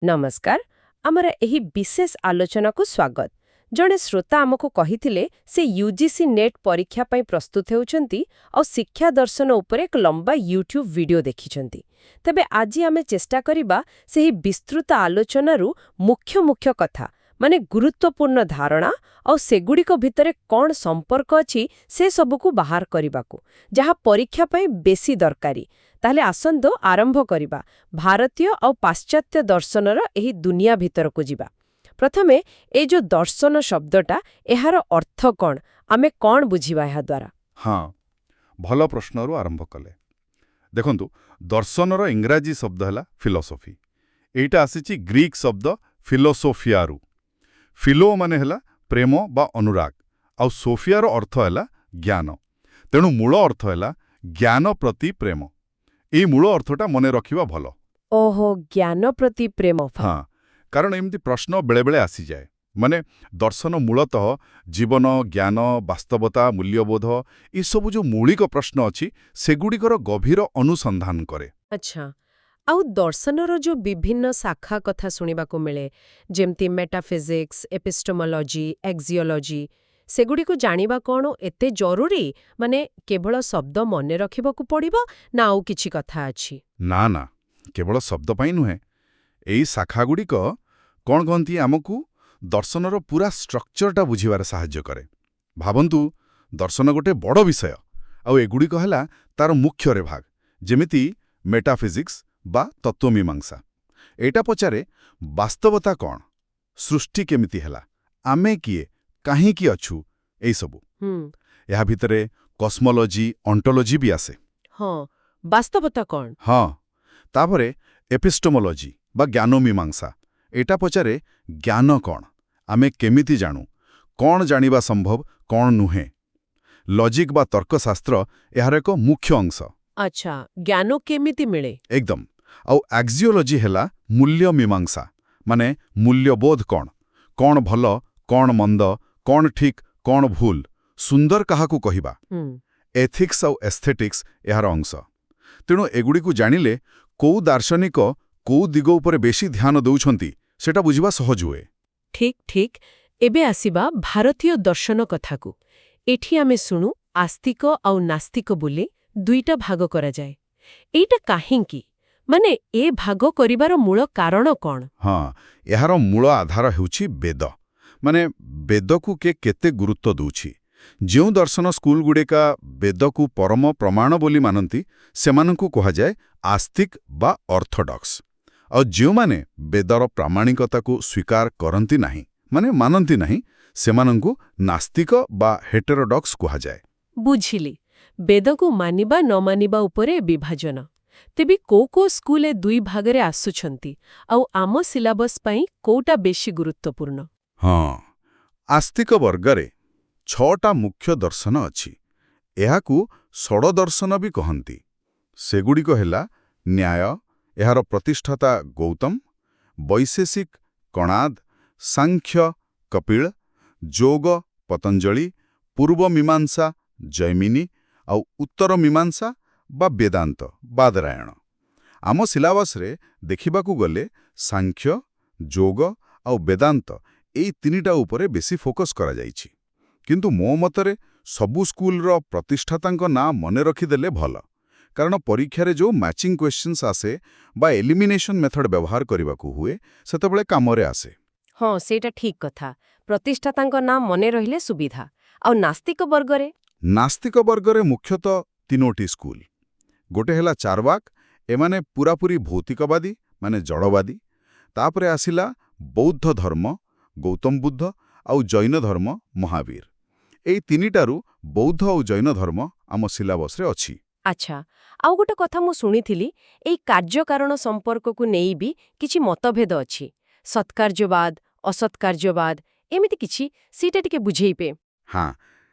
ନମସ୍କାର। ଆମର ଏହି ବିଶେଷ ଆଲୋଚନାକୁ ସ୍ୱାଗତ। ଜଣେ ଶ୍ରୋତା ଆମକୁ କହିଥିଲେ ସେ ୟୁଜିସି ନେଟ୍ ପରୀକ୍ଷା ପାଇଁ ପ୍ରସ୍ତୁତ ହେଉଛନ୍ତି ଆଉ ଶିକ୍ଷା ଦର୍ଶନ ଉପରେ ଏକ ଲମ୍ବା ୟୁଟ୍ୟୁବ୍ ଭିଡିଓ ଦେଖିଛନ୍ତି। ତେବେ ଆଜି ଆମେ ଚେଷ୍ଟା କରିବା ସେହି ବିସ୍ତୃତ ଆଲୋଚନାରୁ ମୁଖ୍ୟ କଥା ମାନେ ଗୁରୁତ୍ୱପୂର୍ଣ୍ଣ ଧାରଣା ଆଉ ସେଗୁଡ଼ିକ ଭିତରେ କ'ଣ ସମ୍ପର୍କ ଅଛି ସେ ସବୁକୁ ବାହାର କରିବାକୁ, ଯାହା ପରୀକ୍ଷା ପାଇଁ ବେଶୀ ଦରକାରୀ। ତାହେଲେ ଆସନ୍ତୁ ଆରମ୍ଭ କରିବା ଭାରତୀୟ ଆଉ ପାଶ୍ଚାତ୍ୟ ଦର୍ଶନର ଏହି ଦୁନିଆ ଭିତରକୁ ଯିବା। ପ୍ରଥମେ ଏ ଯୋଉ ଦର୍ଶନ ଶବ୍ଦଟା, ଏହାର ଅର୍ଥ କ'ଣ, ଆମେ କ'ଣ ବୁଝିବା ଏହା ଦ୍ୱାରା? ହଁ, ଭଲ ପ୍ରଶ୍ନରୁ ଆରମ୍ଭ କଲେ। ଦେଖନ୍ତୁ, ଦର୍ଶନର ଇଂରାଜୀ ଶବ୍ଦ ହେଲା ଫିଲୋସଫି। ଏଇଟା ଆସିଛି ଗ୍ରୀକ୍ ଶବ୍ଦ ଫିଲୋସୋଫିଆରୁ। ଫିଲୋ ମାନେ ହେଲା ପ୍ରେମ ବା ଅନୁରାଗ, ଆଉ ସୋଫିଆର ଅର୍ଥ ହେଲା ଜ୍ଞାନ। ତେଣୁ ମୂଳ ଅର୍ଥ ହେଲା ଜ୍ଞାନ ପ୍ରତି ପ୍ରେମ। ଏଇ ମୂଳ ଅର୍ଥଟା ମନେ ରଖିବା ଭଲ। ଓହୋ, ଜ୍ଞାନ ପ୍ରତି ପ୍ରେମ। ହଁ, କାରଣ ଏମିତି ପ୍ରଶ୍ନ ବେଳେବେଳେ ଆସିଯାଏ। ମାନେ ଦର୍ଶନ ମୂଳତଃ ଜୀବନ, ଜ୍ଞାନ, ବାସ୍ତବତା, ମୂଲ୍ୟବୋଧ ଏସବୁ ଯୋଉ ମୌଳିକ ପ୍ରଶ୍ନ ଅଛି ସେଗୁଡ଼ିକର ଗଭୀର ଅନୁସନ୍ଧାନ କରେ। ଆଚ୍ଛା, ଆଉ ଦର୍ଶନର ଯୋଉ ବିଭିନ୍ନ ଶାଖା କଥା ଶୁଣିବାକୁ ମିଳେ, ଯେମିତି ମେଟାଫିଜିକ୍ସ, ଏପିଷ୍ଟେମୋଲୋଜି, ଏକ୍ସିଓଲୋଜି, ସେଗୁଡ଼ିକୁ ଜାଣିବା କ'ଣ ଏତେ ଜରୁରୀ? ମାନେ କେବଳ ଶବ୍ଦ ମନେ ରଖିବାକୁ ପଡ଼ିବ ନା ଆଉ କିଛି କଥା ଅଛି? ନା, କେବଳ ଶବ୍ଦ ପାଇଁ ନୁହେଁ। ଏଇ ଶାଖାଗୁଡ଼ିକ କ'ଣ କହନ୍ତି, ଆମକୁ ଦର୍ଶନର ପୁରା ଷ୍ଟ୍ରକ୍ଚରଟା ବୁଝିବାରେ ସାହାଯ୍ୟ କରେ। ଭାବନ୍ତୁ, ଦର୍ଶନ ଗୋଟେ ବଡ଼ ବିଷୟ, ଆଉ ଏଗୁଡ଼ିକ ହେଲା ତାର ମୁଖ୍ୟରେ ଭାଗ। ଯେମିତି ମେଟାଫିଜିକ୍ସ ବା ତତ୍ତ୍ୱମୀମାଂସା। ଏଇଟା ପଚାରେ ବାସ୍ତବତା କ'ଣ, ସୃଷ୍ଟି କେମିତି ହେଲା, ଆମେ କିଏ, କାହିଁକି ଅଛୁ, ଏଇସବୁ। ଏହା ଭିତରେ କସ୍ମୋଲୋଜି, ଅଣ୍ଟୋଲୋଜି ବି ଆସେ। ହଁ, ବାସ୍ତବତା କ'ଣ? ହଁ, ତାପରେ ଏପିଷ୍ଟେମୋଲୋଜି ବା ଜ୍ଞାନମୀମାଂସା। ଏଇଟା ପଚାରେ ଜ୍ଞାନ କ'ଣ, ଆମେ କେମିତି ଜାଣୁ, କ'ଣ ଜାଣିବା ସମ୍ଭବ, କ'ଣ ନୁହେଁ। ଲଜିକ୍ ବା ତର୍କଶାସ୍ତ୍ର ଏହାର ଏକ ମୁଖ୍ୟ ଅଂଶ। ଆଚ୍ଛା, ଜ୍ଞାନ କେମିତି ମିଳେ? ଏକଦମ। ଆଉ ଆକ୍ସିଓଲୋଜି ହେଲା ମୂଲ୍ୟ ମୀମାଂସା, ମାନେ ମୂଲ୍ୟବୋଧ କ'ଣ, କ'ଣ ଭଲ, କ'ଣ ମନ୍ଦ, କ'ଣ ଠିକ୍, କ'ଣ ଭୁଲ, ସୁନ୍ଦର କାହାକୁ କହିବା। ଏଥିକ୍ସ ଆଉ ଏସ୍ଥେଟିକ୍ସ ଏହାର ଅଂଶ। ତେଣୁ ଏଗୁଡ଼ିକୁ ଜାଣିଲେ କୋଉ ଦାର୍ଶନିକ କୋଉ ଦିଗ ଉପରେ ବେଶୀ ଧ୍ୟାନ ଦେଉଛନ୍ତି ସେଟା ବୁଝିବା ସହଜ ହୁଏ। ଠିକ୍। ଏବେ ଆସିବା ଭାରତୀୟ ଦର୍ଶନ କଥାକୁ। ଏଠି ଆମେ ଶୁଣୁ ଆସ୍ତିକ ଆଉ ନାସ୍ତିକ ବୋଲି ଦୁଇଟା ଭାଗ କରାଯାଏ। ଏଇଟା କାହିଁକି? ମାନେ ଏ ଭାଗ କରିବାର ମୂଳ କାରଣ କ'ଣ? ହଁ, ଏହାର ମୂଳ ଆଧାର ହେଉଛି ବେଦ। ମାନେ ବେଦକୁ କେତେ ଗୁରୁତ୍ୱ ଦେଉଛି। ଯେଉଁ ଦର୍ଶନ ସ୍କୁଲଗୁଡ଼ିକା ବେଦକୁ ପରମ ପ୍ରମାଣ ବୋଲି ମାନନ୍ତି ସେମାନଙ୍କୁ କୁହାଯାଏ ଆସ୍ତିକ ବା ଅର୍ଥୋଡକ୍ସ। ଆଉ ଯେଉଁମାନେ ବେଦର ପ୍ରାମାଣିକତାକୁ ସ୍ୱୀକାର କରନ୍ତି ନାହିଁ, ମାନେ ମାନନ୍ତି ନାହିଁ, ସେମାନଙ୍କୁ ନାସ୍ତିକ ବା ହେଟେରୋଡକ୍ସ କୁହାଯାଏ। ବୁଝିଲି, ବେଦକୁ ମାନିବା ନ ମାନିବା ଉପରେ ବିଭାଜନ। ତେବେ କୋଉ ସ୍କୁଲ ଏ ଦୁଇ ଭାଗରେ ଆସୁଛନ୍ତି, ଆଉ ଆମ ସିଲାବସ୍ ପାଇଁ କୋଉଟା ବେଶୀ ଗୁରୁତ୍ୱପୂର୍ଣ୍ଣ? ହଁ, ଆସ୍ତିକ ବର୍ଗରେ 6ଟା ମୁଖ୍ୟ ଦର୍ଶନ ଅଛି। ଏହାକୁ ଷଡ଼ଦର୍ଶନ ବି କହନ୍ତି। ସେଗୁଡ଼ିକ ହେଲା ନ୍ୟାୟ, ଏହାର ପ୍ରତିଷ୍ଠାତା ଗୌତମ, ବୈଶେଷିକ କଣାଦ, ସାଂଖ୍ୟ କପିଳ, ଯୋଗ ପତଞ୍ଜଳି, ପୂର୍ବ ମୀମାଂସା ଜୈମିନୀ, ଆଉ ଉତ୍ତର ମୀମାଂସା ବା ବେଦାନ୍ତ ବାଦରାୟଣ। ଆମ ସିଲାବସ୍ରେ ଦେଖିବାକୁ ଗଲେ ସାଂଖ୍ୟ, ଯୋଗ ଆଉ ବେଦାନ୍ତ ଏଇ ତିନିଟା ଉପରେ ବେଶୀ ଫୋକସ୍ କରାଯାଇଛି। କିନ୍ତୁ ମୋ ମତରେ ସବୁ ସ୍କୁଲର ପ୍ରତିଷ୍ଠାତାଙ୍କ ନାଁ ମନେ ରଖିଦେଲେ ଭଲ, କାରଣ ପରୀକ୍ଷାରେ ଯେଉଁ ମ୍ୟାଚିଂ କ୍ୱେଶ୍ଚନ୍ସ ଆସେ ବା ଏଲିମିନେସନ୍ ମେଥଡ଼ ବ୍ୟବହାର କରିବାକୁ ହୁଏ ସେତେବେଳେ କାମରେ ଆସେ। ହଁ, ସେଇଟା ଠିକ୍ କଥା। ପ୍ରତିଷ୍ଠାତାଙ୍କ ନାଁ ମନେ ରହିଲେ ସୁବିଧା। ଆଉ ନାସ୍ତିକ ବର୍ଗରେ? ନାସ୍ତିକ ବର୍ଗରେ ମୁଖ୍ୟତଃ 3ଟି ସ୍କୁଲ। ଗୋଟେ ହେଲା ଚାର୍ବାକ, ଏମାନେ ପୁରାପୁରି ଭୌତିକବାଦୀ, ମାନେ ଜଡ଼ବାଦୀ। ତାପରେ ଆସିଲା ବୌଦ୍ଧ ଧର୍ମ, ଗୌତମ ବୁଦ୍ଧ, ଆଉ ଜୈନ ଧର୍ମ, ମହାବୀର। ଏଇ ତିନିଟାରୁ ବୌଦ୍ଧ ଆଉ ଜୈନ ଧର୍ମ ଆମ ସିଲାବସ୍ରେ ଅଛି। ଆଚ୍ଛା, ଆଉ ଗୋଟେ କଥା ମୁଁ ଶୁଣିଥିଲି, ଏଇ କାର୍ଯ୍ୟକାରଣ ସମ୍ପର୍କକୁ ନେଇ ବି କିଛି ମତଭେଦ ଅଛି। ସତ୍କାର୍ଯ୍ୟବାଦ, ଅସତ୍କାର୍ଯ୍ୟବାଦ, ଏମିତି କିଛି, ସେଇଟା ଟିକେ ବୁଝେଇବେ। ହଁ,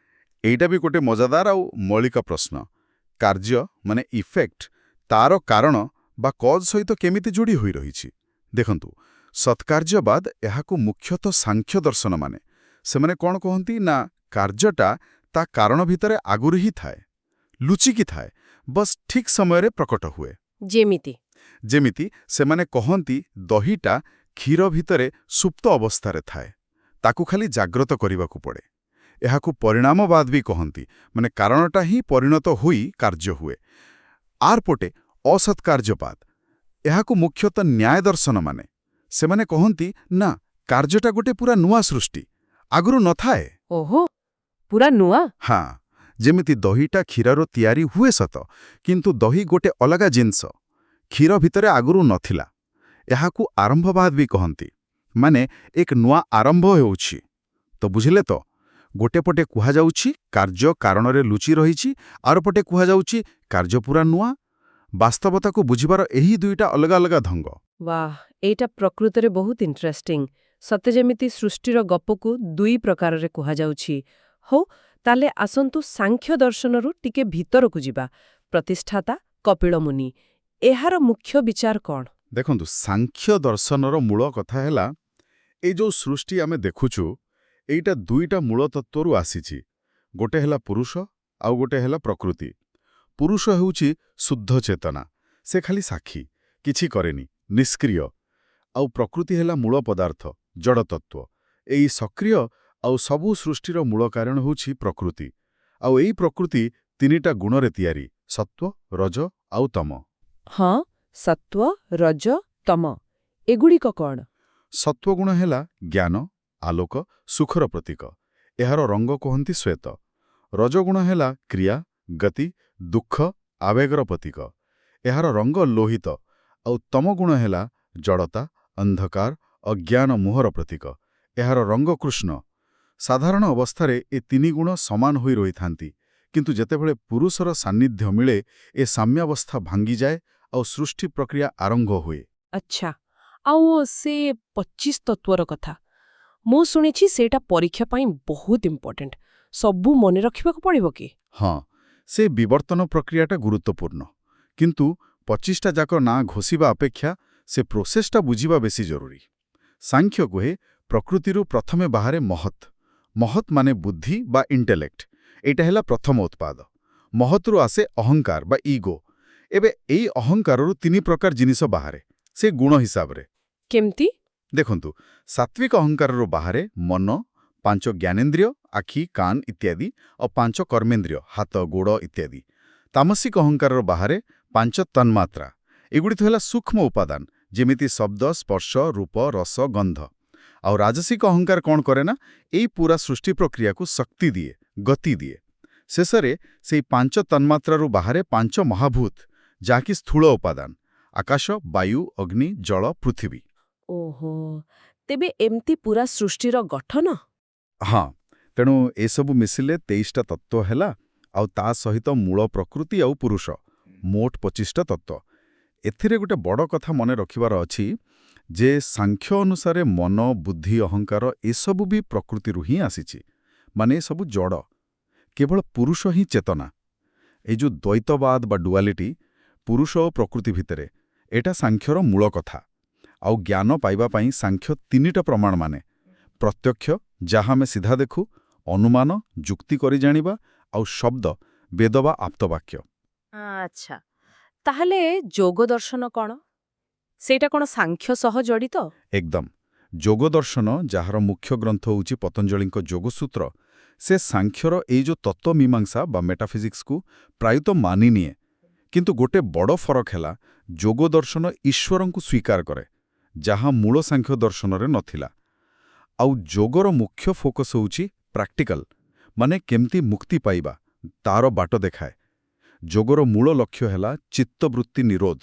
ଏଇଟା ବି ଗୋଟେ ମଜାଦାର ଆଉ ମୌଳିକ ପ୍ରଶ୍ନ। କାର୍ଯ୍ୟ ମାନେ ଇଫେକ୍ଟ, ତାର କାରଣ ବା କଜ୍ ସହିତ କେମିତି ଯୋଡ଼ି ହୋଇ ରହିଛି। ଦେଖନ୍ତୁ, ସତ୍କାର୍ଯ୍ୟବାଦ ଏହାକୁ ମୁଖ୍ୟତଃ ସାଂଖ୍ୟ ଦର୍ଶନ ମାନେ। ସେମାନେ କ'ଣ କହନ୍ତି ନା କାର୍ଯ୍ୟଟା ତା କାରଣ ଭିତରେ ଆଗରୁ ହିଁ ଥାଏ, ଲୁଚିକି ଥାଏ, ବସ୍ ଠିକ୍ ସମୟରେ ପ୍ରକଟ ହୁଏ। ଯେମିତି ସେମାନେ କହନ୍ତି ଦହିଟା କ୍ଷୀର ଭିତରେ ସୁପ୍ତ ଅବସ୍ଥାରେ ଥାଏ ତାକୁ ଖାଲି ଜାଗ୍ରତ କରିବାକୁ ପଡ଼େ। ଏହାକୁ ପରିଣାମବାଦ ବି କହନ୍ତି, ମାନେ କାରଣଟା ହିଁ ପରିଣତ ହୋଇ କାର୍ଯ୍ୟ ହୁଏ। ଆର୍ ପଟେ ଅସତ୍କାର୍ଯ୍ୟବାଦ, ଏହାକୁ ମୁଖ୍ୟତଃ ନ୍ୟାୟ ଦର୍ଶନ ମାନେ ସେମାନେ କହନ୍ତି ନା, କାର୍ଯ୍ୟଟା ଗୋଟେ ପୁରା ନୂଆ ସୃଷ୍ଟି, ଆଗରୁ ନଥାଏ। ଓହୋ, ପୁରା ନୂଆ। ହଁ, ଯେମିତି ଦହିଟା କ୍ଷୀରରୁ ତିଆରି ହୁଏ ସତ, କିନ୍ତୁ ଦହି ଗୋଟେ ଅଲଗା ଜିନିଷ, କ୍ଷୀର ଭିତରେ ଆଗରୁ ନଥିଲା। ଏହାକୁ ଆରମ୍ଭବାଦ ବି କହନ୍ତି, ମାନେ ଏକ ନୂଆ ଆରମ୍ଭ ହେଉଛି। ତ ବୁଝିଲେ ତ, ଗୋଟେ ପଟେ କୁହାଯାଉଛି କାର୍ଯ୍ୟ କାରଣରେ ଲୁଚି ରହିଛି, ଆର ପଟେ କୁହାଯାଉଛି କାର୍ଯ୍ୟ ପୁରା ନୂଆ। ବାସ୍ତବତାକୁ ବୁଝିବାର ଏହି ଦୁଇଟା ଅଲଗା ଅଲଗା ଢଙ୍ଗ। ବାଃ, ଏଇଟା ପ୍ରକୃତରେ ବହୁତ ଇଣ୍ଟରେଷ୍ଟିଂ। ସତେ ଯେମିତି ସୃଷ୍ଟିର ଗପକୁ ଦୁଇ ପ୍ରକାରରେ କୁହାଯାଉଛି। ହଉ, ତାହେଲେ ଆସନ୍ତୁ ସାଂଖ୍ୟ ଦର୍ଶନରୁ ଟିକେ ଭିତରକୁ ଯିବା। ପ୍ରତିଷ୍ଠାତା କପିଳ ମୁନି, ଏହାର ମୁଖ୍ୟ ବିଚାର କ'ଣ? ଦେଖନ୍ତୁ, ସାଂଖ୍ୟ ଦର୍ଶନର ମୂଳ କଥା ହେଲା, ଏଇ ଯୋଉ ସୃଷ୍ଟି ଆମେ ଦେଖୁଛୁ, ଏଇଟା ଦୁଇଟା ମୂଳ ତତ୍ତ୍ୱରୁ ଆସିଛି। ଗୋଟେ ହେଲା ପୁରୁଷ, ଆଉ ଗୋଟେ ହେଲା ପ୍ରକୃତି। ପୁରୁଷ ହେଉଛି ଶୁଦ୍ଧ ଚେତନା, ସେ ଖାଲି ସାକ୍ଷୀ, କିଛି କରେନି, ନିଷ୍କ୍ରିୟ। ଆଉ ପ୍ରକୃତି ହେଲା ମୂଳ ପଦାର୍ଥ, ଜଡ଼ତତ୍ତ୍ୱ। ଏଇ ସକ୍ରିୟ ଆଉ ସବୁ ସୃଷ୍ଟିର ମୂଳ କାରଣ ହେଉଛି ପ୍ରକୃତି। ଆଉ ଏଇ ପ୍ରକୃତି ତିନିଟା ଗୁଣରେ ତିଆରି, ସତ୍ତ୍ୱ, ରଜ ଆଉ ତମ। ହଁ, ସତ୍ତ୍ୱ, ରଜ, ତମ, ଏଗୁଡ଼ିକ କ'ଣ? ସତ୍ତ୍ୱଗୁଣ ହେଲା ଜ୍ଞାନ, ଆଲୋକ, ସୁଖର ପ୍ରତୀକ। ଏହାର ରଙ୍ଗ କହନ୍ତି ଶ୍ୱେତ। ରଜଗୁଣ ହେଲା କ୍ରିୟା, ଗତି, ଦୁଃଖ, ଆବେଗର ପ୍ରତୀକ। ଏହାର ରଙ୍ଗ ଲୋହିତ। ଆଉ ତମଗୁଣ ହେଲା ଜଡ଼ତା, ଅନ୍ଧକାର, ଅଜ୍ଞାନ, ମୋହର ପ୍ରତୀକ। ଏହାର ରଙ୍ଗ କୃଷ୍ଣ। ସାଧାରଣ ଅବସ୍ଥାରେ ଏ ତିନି ଗୁଣ ସମାନ ହୋଇ ରହିଥାନ୍ତି, କିନ୍ତୁ ଯେତେବେଳେ ପୁରୁଷର ସାନ୍ନିଧ୍ୟ ମିଳେ, ଏ ସାମ୍ୟାବସ୍ଥା ଭାଙ୍ଗିଯାଏ ଆଉ ସୃଷ୍ଟି ପ୍ରକ୍ରିୟା ଆରମ୍ଭ ହୁଏ। ଆଚ୍ଛା, ଆଉ ସେ 25 ତତ୍ତ୍ୱର କଥା ମୁଁ ଶୁଣିଛି, ସେଇଟା ପରୀକ୍ଷା ପାଇଁ ବହୁତ ଇମ୍ପୋର୍ଟାଣ୍ଟ। ସବୁ ମନେ ରଖିବାକୁ ପଡ଼ିବ କି? ହଁ, ସେ ବିବର୍ତ୍ତନ ପ୍ରକ୍ରିୟାଟା ଗୁରୁତ୍ୱପୂର୍ଣ୍ଣ, କିନ୍ତୁ 25ଟା ଯାକ ନାଁ ଘୋଷିବା ଅପେକ୍ଷା ସେ ପ୍ରୋସେସଟା ବୁଝିବା ବେଶୀ ଜରୁରୀ। ସାଂଖ୍ୟ କୁହେ, ପ୍ରକୃତିରୁ ପ୍ରଥମେ ବାହାରେ ମହତ୍। ମହତ୍ ମାନେ ବୁଦ୍ଧି ବା ଇଣ୍ଟେଲେକ୍ଟ। ଏଇଟା ହେଲା ପ୍ରଥମ ଉତ୍ପାଦ। ମହତ୍ରୁ ଆସେ ଅହଙ୍କାର ବା ଇଗୋ। ଏବେ ଏଇ ଅହଙ୍କାରରୁ ତିନି ପ୍ରକାର ଜିନିଷ ବାହାରେ, ସେ ଗୁଣ ହିସାବରେ। କେମିତି? ଦେଖନ୍ତୁ, ସାତ୍ବିକ ଅହଙ୍କାରରୁ ବାହାରେ ମନ, 5 ଜ୍ଞାନେନ୍ଦ୍ରିୟ, ଆଖି, କାନ ଇତ୍ୟାଦି, ଆଉ 5 କର୍ମେନ୍ଦ୍ରିୟ, ହାତ, ଗୋଡ଼ ଇତ୍ୟାଦି। ତାମସିକ ଅହଙ୍କାରର ବାହାରେ 5 ତନ୍ମାତ୍ରା। ଏଗୁଡ଼ିକ ହେଲା ସୂକ୍ଷ୍ମ ଉପାଦାନ, ଯେମିତି ଶବ୍ଦ, ସ୍ପର୍ଶ, ରୂପ, ରସ, ଗନ୍ଧ। ଆଉ ରାଜସିକ ଅହଙ୍କାର କ'ଣ କରେ ନା, ଏଇ ପୁରା ସୃଷ୍ଟି ପ୍ରକ୍ରିୟାକୁ ଶକ୍ତି ଦିଏ, ଗତି ଦିଏ। ଶେଷରେ ସେଇ 5 ତନ୍ମାତ୍ରାରୁ ବାହାରେ 5 ମହାଭୂତ, ଯାହାକି ସ୍ଥୂଳ ଉପାଦାନ, ଆକାଶ, ବାୟୁ, ଅଗ୍ନି, ଜଳ, ପୃଥିବୀ। ଓହୋ, ତେବେ ଏମିତି ପୁରା ସୃଷ୍ଟିର ଗଠନ? ହଁ, ତେଣୁ ଏସବୁ ମିଶିଲେ 23ଟା ତତ୍ତ୍ୱ ହେଲା, ଆଉ ତା ସହିତ ମୂଳ ପ୍ରକୃତି ଆଉ ପୁରୁଷ, ମୋଟ 25ଟା ତତ୍ତ୍ୱ। ଏଥିରେ ଗୋଟେ ବଡ଼ କଥା ମନେ ରଖିବାର ଅଛି ଯେ ସାଂଖ୍ୟ ଅନୁସାରେ ମନ, ବୁଦ୍ଧି, ଅହଙ୍କାର ଏସବୁ ବି ପ୍ରକୃତିରୁ ହିଁ ଆସିଛି। ମାନେ ଏସବୁ ଜଡ଼, କେବଳ ପୁରୁଷ ହିଁ ଚେତନା। ଏଇ ଯୋଉ ଦ୍ୱୈତବାଦ ବା ଡୁଆଲିଟି, ପୁରୁଷ ଓ ପ୍ରକୃତି ଭିତରେ, ଏଟା ସାଂଖ୍ୟର ମୂଳ କଥା। ଆଉ ଜ୍ଞାନ ପାଇବା ପାଇଁ ସାଂଖ୍ୟ 3ଟା ପ୍ରମାଣ ମାନେ ପ୍ରତ୍ୟକ୍ଷ, ଯାହା ଆମେ ସିଧା ଦେଖୁ, ଅନୁମାନ, ଯୁକ୍ତି କରି ଜାଣିବା, ଆଉ ଶବ୍ଦ, ବେଦ ବା ଆପ୍ତବାକ୍ୟ। ଆଚ୍ଛା, ତାହେଲେ ଯୋଗ ଦର୍ଶନ କ'ଣ? ସେଇଟା କ'ଣ ସାଂଖ୍ୟ ସହ ଜଡ଼ିତ? ଏକଦମ। ଯୋଗ ଦର୍ଶନ, ଯାହାର ମୁଖ୍ୟ ଗ୍ରନ୍ଥ ହେଉଛି ପତଞ୍ଜଳିଙ୍କ ଯୋଗସୂତ୍ର, ସେ ସାଂଖ୍ୟର ଏଇ ଯୋଉ ତତ୍ତ୍ୱମୀମାଂସା ବା ମେଟାଫିଜିକ୍ସକୁ ପ୍ରାୟତଃ ମାନିନିଏ। କିନ୍ତୁ ଗୋଟେ ବଡ଼ ଫରକ ହେଲା, ଯୋଗ ଦର୍ଶନ ଈଶ୍ୱରଙ୍କୁ ସ୍ୱୀକାର କରେ, ଯାହା ମୂଳ ସାଂଖ୍ୟ ଦର୍ଶନରେ ନଥିଲା। ଆଉ ଯୋଗର ମୁଖ୍ୟ ଫୋକସ୍ ହେଉଛି ପ୍ରାକ୍ଟିକାଲ, ମାନେ କେମିତି ମୁକ୍ତି ପାଇବା, ତାର ବାଟ ଦେଖାଏ। ଯୋଗର ମୂଳ ଲକ୍ଷ୍ୟ ହେଲା ଚିତ୍ତବୃତ୍ତି ନିରୋଧ,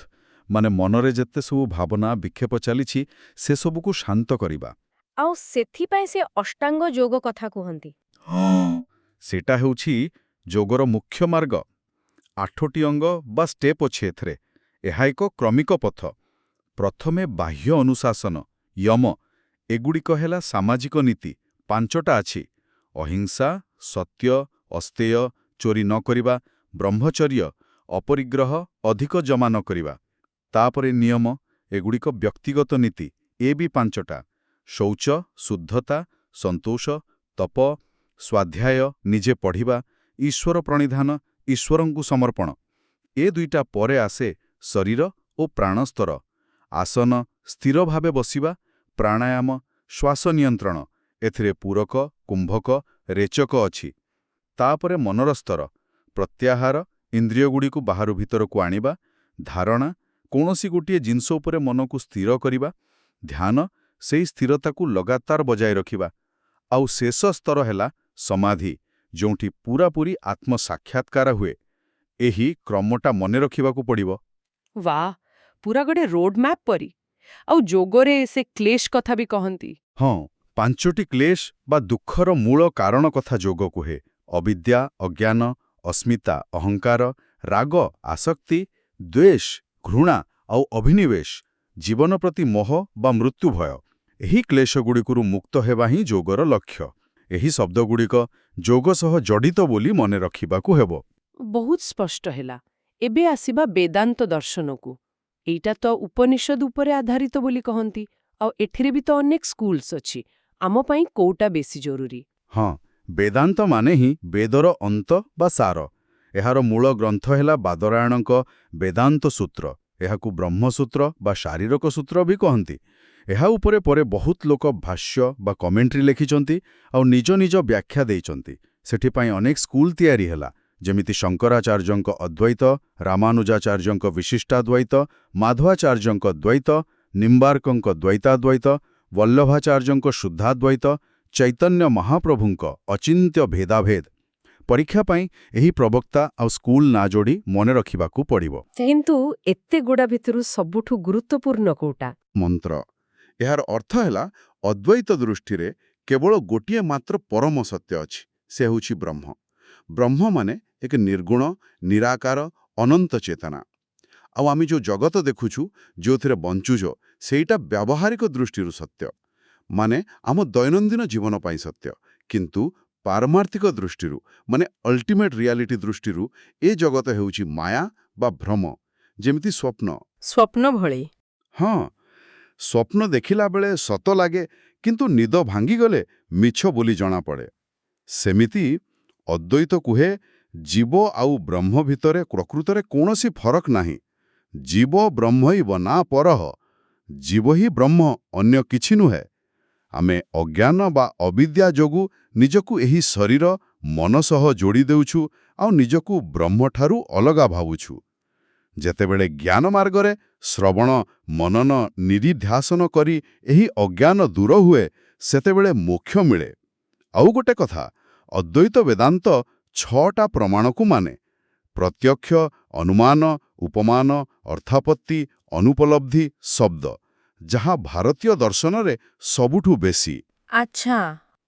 ମାନେ ମନରେ ଯେତେ ସବୁ ଭାବନା, ବିକ୍ଷେପ ଚାଲିଛି, ସେସବୁକୁ ଶାନ୍ତ କରିବା। ଆଉ ସେଥିପାଇଁ ସେ ଅଷ୍ଟାଙ୍ଗ ଯୋଗ କଥା କୁହନ୍ତି। ସେଟା ହେଉଛି ଯୋଗର ମୁଖ୍ୟ ମାର୍ଗ। 8ଟି ଅଙ୍ଗ ବା ଷ୍ଟେପ୍ ଅଛି ଏଥିରେ। ଏହା ଏକ କ୍ରମିକ ପଥ। ପ୍ରଥମେ ବାହ୍ୟ ଅନୁଶାସନ, ୟମ। ଏଗୁଡ଼ିକ ହେଲା ସାମାଜିକ ନୀତି, 5ଟା ଅଛି। ଅହିଂସା, ସତ୍ୟ, ଅସ୍ତେୟ, ଚୋରି ନ କରିବା, ବ୍ରହ୍ମଚର୍ଯ୍ୟ, ଅପରିଗ୍ରହ, ଅଧିକ ଜମା ନ କରିବା। ତାପରେ ନିୟମ, ଏଗୁଡ଼ିକ ବ୍ୟକ୍ତିଗତ ନୀତି, ଏ ବି 5ଟା। ଶୌଚ, ଶୁଦ୍ଧତା, ସନ୍ତୋଷ, ତପ, ସ୍ୱାଧ୍ୟାୟ, ନିଜେ ପଢ଼ିବା, ଈଶ୍ୱର ପ୍ରଣିଧାନ, ଈଶ୍ୱରଙ୍କୁ ସମର୍ପଣ। ଏ 2ଟା ପରେ ଆସେ ଶରୀର ଓ ପ୍ରାଣସ୍ତର। ଆସନ, ସ୍ଥିର ଭାବେ ବସିବା, ପ୍ରାଣାୟାମ, ଶ୍ୱାସ ନିୟନ୍ତ୍ରଣ, ଏଥିରେ ପୂରକ, କୁମ୍ଭକ, ରେଚକ ଅଛି। ତାପରେ ମନର ସ୍ତର, ପ୍ରତ୍ୟାହାର, ଇନ୍ଦ୍ରିୟଗୁଡ଼ିକୁ ବାହାରୁ ଭିତରକୁ ଆଣିବା, ଧାରଣା, କୌଣସି ଗୋଟିଏ ଜିନିଷ ଉପରେ ମନକୁ ସ୍ଥିର କରିବା, ଧ୍ୟାନ, ସେହି ସ୍ଥିରତାକୁ ଲଗାତାର ବଜାୟ ରଖିବା, ଆଉ ଶେଷ ସ୍ତର ହେଲା ସମାଧି, ଯେଉଁଠି ପୂରାପୂରି ଆତ୍ମସାକ୍ଷାତକାର ହୁଏ। ଏହି କ୍ରମଟା ମନେ ରଖିବାକୁ ପଡ଼ିବ। ବାଃ, ପୁରା ଗୋଟେ ରୋଡ୍ ମ୍ୟାପ୍ ପରି। ଆଉ ଯୋଗରେ ସେ କ୍ଲେଶ କଥା ବି କହନ୍ତି। ହଁ, 5ଟି କ୍ଲେଶ ବା ଦୁଃଖର ମୂଳ କାରଣ କଥା ଯୋଗ କୁହେ। ଅବିଦ୍ୟା, ଅଜ୍ଞାନ, ଅସ୍ମିତା, ଅହଙ୍କାର, ରାଗ, ଆସକ୍ତି, ଦ୍ୱେଷ, ଘୃଣା ଆଉ ଅଭିନିବେଶ, ଜୀବନ ପ୍ରତି ମୋହ ବା ମୃତ୍ୟୁ ଭୟ। ଏହି କ୍ଲେଶଗୁଡ଼ିକରୁ ମୁକ୍ତ ହେବା ହିଁ ଯୋଗର ଲକ୍ଷ୍ୟ। ଏହି ଶବ୍ଦଗୁଡ଼ିକ ଯୋଗ ସହ ଜଡ଼ିତ ବୋଲି ମନେ ରଖିବାକୁ ହେବ। ବହୁତ ସ୍ପଷ୍ଟ ହେଲା। ଏବେ ଆସିବା ବେଦାନ୍ତ ଦର୍ଶନକୁ। ଏଇଟା ତ ଉପନିଷଦ ଉପରେ ଆଧାରିତ ବୋଲି କହନ୍ତି, ଆଉ ଏଠିରେ ବି ତ ଅନେକ ସ୍କୁଲ୍ସ ଅଛି। ଆମ ପାଇଁ କୋଉଟା ବେଶୀ ଜରୁରୀ? ହଁ, ବେଦାନ୍ତ ମାନେ ହିଁ ବେଦର ଅନ୍ତ ବା ସାର। ଏହାର ମୂଳ ଗ୍ରନ୍ଥ ହେଲା ବାଦରାୟଣଙ୍କ ବେଦାନ୍ତ ସୂତ୍ର। ଏହାକୁ ବ୍ରହ୍ମସୂତ୍ର ବା ଶାରୀରକ ସୂତ୍ର ବି କହନ୍ତି। ଏହା ଉପରେ ପରେ ବହୁତ ଲୋକ ଭାଷ୍ୟ ବା କମେଣ୍ଟ୍ରି ଲେଖିଛନ୍ତି ଆଉ ନିଜ ନିଜ ବ୍ୟାଖ୍ୟା ଦେଇଛନ୍ତି। ସେଥିପାଇଁ ଅନେକ ସ୍କୁଲ ତିଆରି ହେଲା, ଯେମିତି ଶଙ୍କରାଚାର୍ଯ୍ୟଙ୍କ ଅଦ୍ୱୈତ, ରାମାନୁଜାଚାର୍ଯ୍ୟଙ୍କ ବିଶିଷ୍ଟାଦ୍ୱୈତ, ମାଧବାଚାର୍ଯ୍ୟଙ୍କ ଦ୍ୱୈତ, ନିମ୍ବାର୍କଙ୍କ ଦ୍ୱୈତାଦ୍ୱୈତ, ବଲ୍ଲଭାଚାର୍ଯ୍ୟଙ୍କ ଶୁଦ୍ଧାଦ୍ୱୈତ, ଚୈତନ୍ୟ ମହାପ୍ରଭୁଙ୍କ ଅଚିନ୍ତ୍ୟ ଭେଦାଭେଦ। ପରୀକ୍ଷା ପାଇଁ ଏହି ପ୍ରବକ୍ତା ଆଉ ସ୍କୁଲ ନାଁ ଯୋଡ଼ି ମନେ ରଖିବାକୁ ପଡ଼ିବ। କିନ୍ତୁ ଏତେ ଗୁଡ଼ା ଭିତରୁ ସବୁଠୁ ଗୁରୁତ୍ୱପୂର୍ଣ୍ଣ କୋଉଟା? ମନ୍ତ୍ର। ଏହାର ଅର୍ଥ ହେଲା ଅଦ୍ୱୈତ ଦୃଷ୍ଟିରେ କେବଳ ଗୋଟିଏ ମାତ୍ର ପରମ ସତ୍ୟ ଅଛି, ସେ ହେଉଛି ବ୍ରହ୍ମ। ବ୍ରହ୍ମ ମାନେ ଏକ ନିର୍ଗୁଣ, ନିରାକାର, ଅନନ୍ତ ଚେତନା। ଆଉ ଆମେ ଯେଉଁ ଜଗତ ଦେଖୁଛୁ, ଯେଉଁଥିରେ ବଞ୍ଚୁଛ, ସେଇଟା ବ୍ୟାବହାରିକ ଦୃଷ୍ଟିରୁ ସତ୍ୟ, ମାନେ ଆମ ଦୈନନ୍ଦିନ ଜୀବନ ପାଇଁ ସତ୍ୟ। କିନ୍ତୁ ପାରମାର୍ଥିକ ଦୃଷ୍ଟିରୁ, ମାନେ ଅଲ୍ଟିମେଟ୍ ରିଆଲିଟି ଦୃଷ୍ଟିରୁ, ଏ ଜଗତ ହେଉଛି ମାୟା ବା ଭ୍ରମ, ଯେମିତି ସ୍ୱପ୍ନ। ସ୍ୱପ୍ନ ଭଳି। ହଁ, ସ୍ୱପ୍ନ ଦେଖିଲା ବେଳେ ସତ ଲାଗେ, କିନ୍ତୁ ନିଦ ଭାଙ୍ଗିଗଲେ ମିଛ ବୋଲି ଜଣାପଡ଼େ। ସେମିତି ଅଦ୍ୱୈତ କୁହେ, ଜୀବ ଆଉ ବ୍ରହ୍ମ ଭିତରେ ପ୍ରକୃତରେ କୌଣସି ଫରକ ନାହିଁ। ଜୀବ ବ୍ରହ୍ମୈବ ନା ପରଃ। ଜୀବ ହିଁ ବ୍ରହ୍ମ, ଅନ୍ୟ କିଛି ନୁହେଁ। ଆମେ ଅଜ୍ଞାନ ବା ଅବିଦ୍ୟା ଯୋଗୁଁ ନିଜକୁ ଏହି ଶରୀର, ମନ ସହ ଯୋଡ଼ି ଦେଉଛୁ ଆଉ ନିଜକୁ ବ୍ରହ୍ମଠାରୁ ଅଲଗା ଭାବୁଛୁ। ଯେତେବେଳେ ଜ୍ଞାନ ମାର୍ଗରେ ଶ୍ରବଣ, ମନନ, ନିରିଧ୍ୟାସନ କରି ଏହି ଅଜ୍ଞାନ ଦୂର ହୁଏ, ସେତେବେଳେ ମୋକ୍ଷ ମିଳେ। ଆଉ ଗୋଟେ କଥା, ଅଦ୍ୱୈତ ବେଦାନ୍ତ 6ଟା ପ୍ରମାଣକୁ ମାନେ। ପ୍ରତ୍ୟକ୍ଷ, ଅନୁମାନ, ଉପମାନ, ଅର୍ଥାପତ୍ତି, ଅନୁପଲବ୍ଧି, ଶବ୍ଦ, ଯାହା ଭାରତୀୟ ଦର୍ଶନରେ ସବୁଠୁ ବେଶୀ। ଆଚ୍ଛା,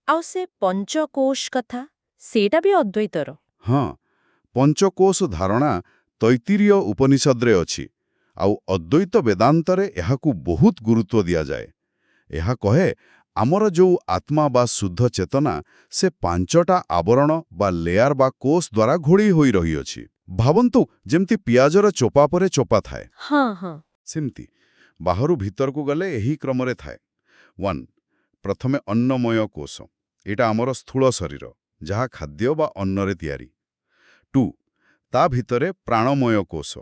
ଆଉ ସେ ପଞ୍ଚକୋଶ କଥା, ସେଇଟା ବି ଅଦ୍ୱୈତର? ହଁ, ପଞ୍ଚକୋଶ ଧାରଣା ତୈତ୍ତିରୀୟ ଉପନିଷଦରେ ଅଛି, ଆଉ ଅଦ୍ୱୈତ ବେଦାନ୍ତରେ ଏହାକୁ ବହୁତ ଗୁରୁତ୍ୱ ଦିଆଯାଏ। ଏହା କହେ, ଆମର ଯେଉଁ ଆତ୍ମା ବା ଶୁଦ୍ଧ ଚେତନା, ସେ 5ଟା ଆବରଣ ବା ଲେୟାର ବା କୋଷ ଦ୍ୱାରା ଘୋଡ଼େଇ ହୋଇ ରହିଅଛି। ଭାବନ୍ତୁ, ଯେମିତି ପିଆଜର ଚୋପା ପରେ ଚୋପା ଥାଏ। ହଁ ହଁ। ସେମିତି ବାହାରୁ ଭିତରକୁ ଗଲେ ଏହି କ୍ରମରେ ଥାଏ। 1. ପ୍ରଥମେ ଅନ୍ନମୟ କୋଷ। ଏଇଟା ଆମର ସ୍ଥୂଳ ଶରୀର, ଯାହା ଖାଦ୍ୟ ବା ଅନ୍ନରେ ତିଆରି। 2. ତା ଭିତରେ ପ୍ରାଣମୟ କୋଷ।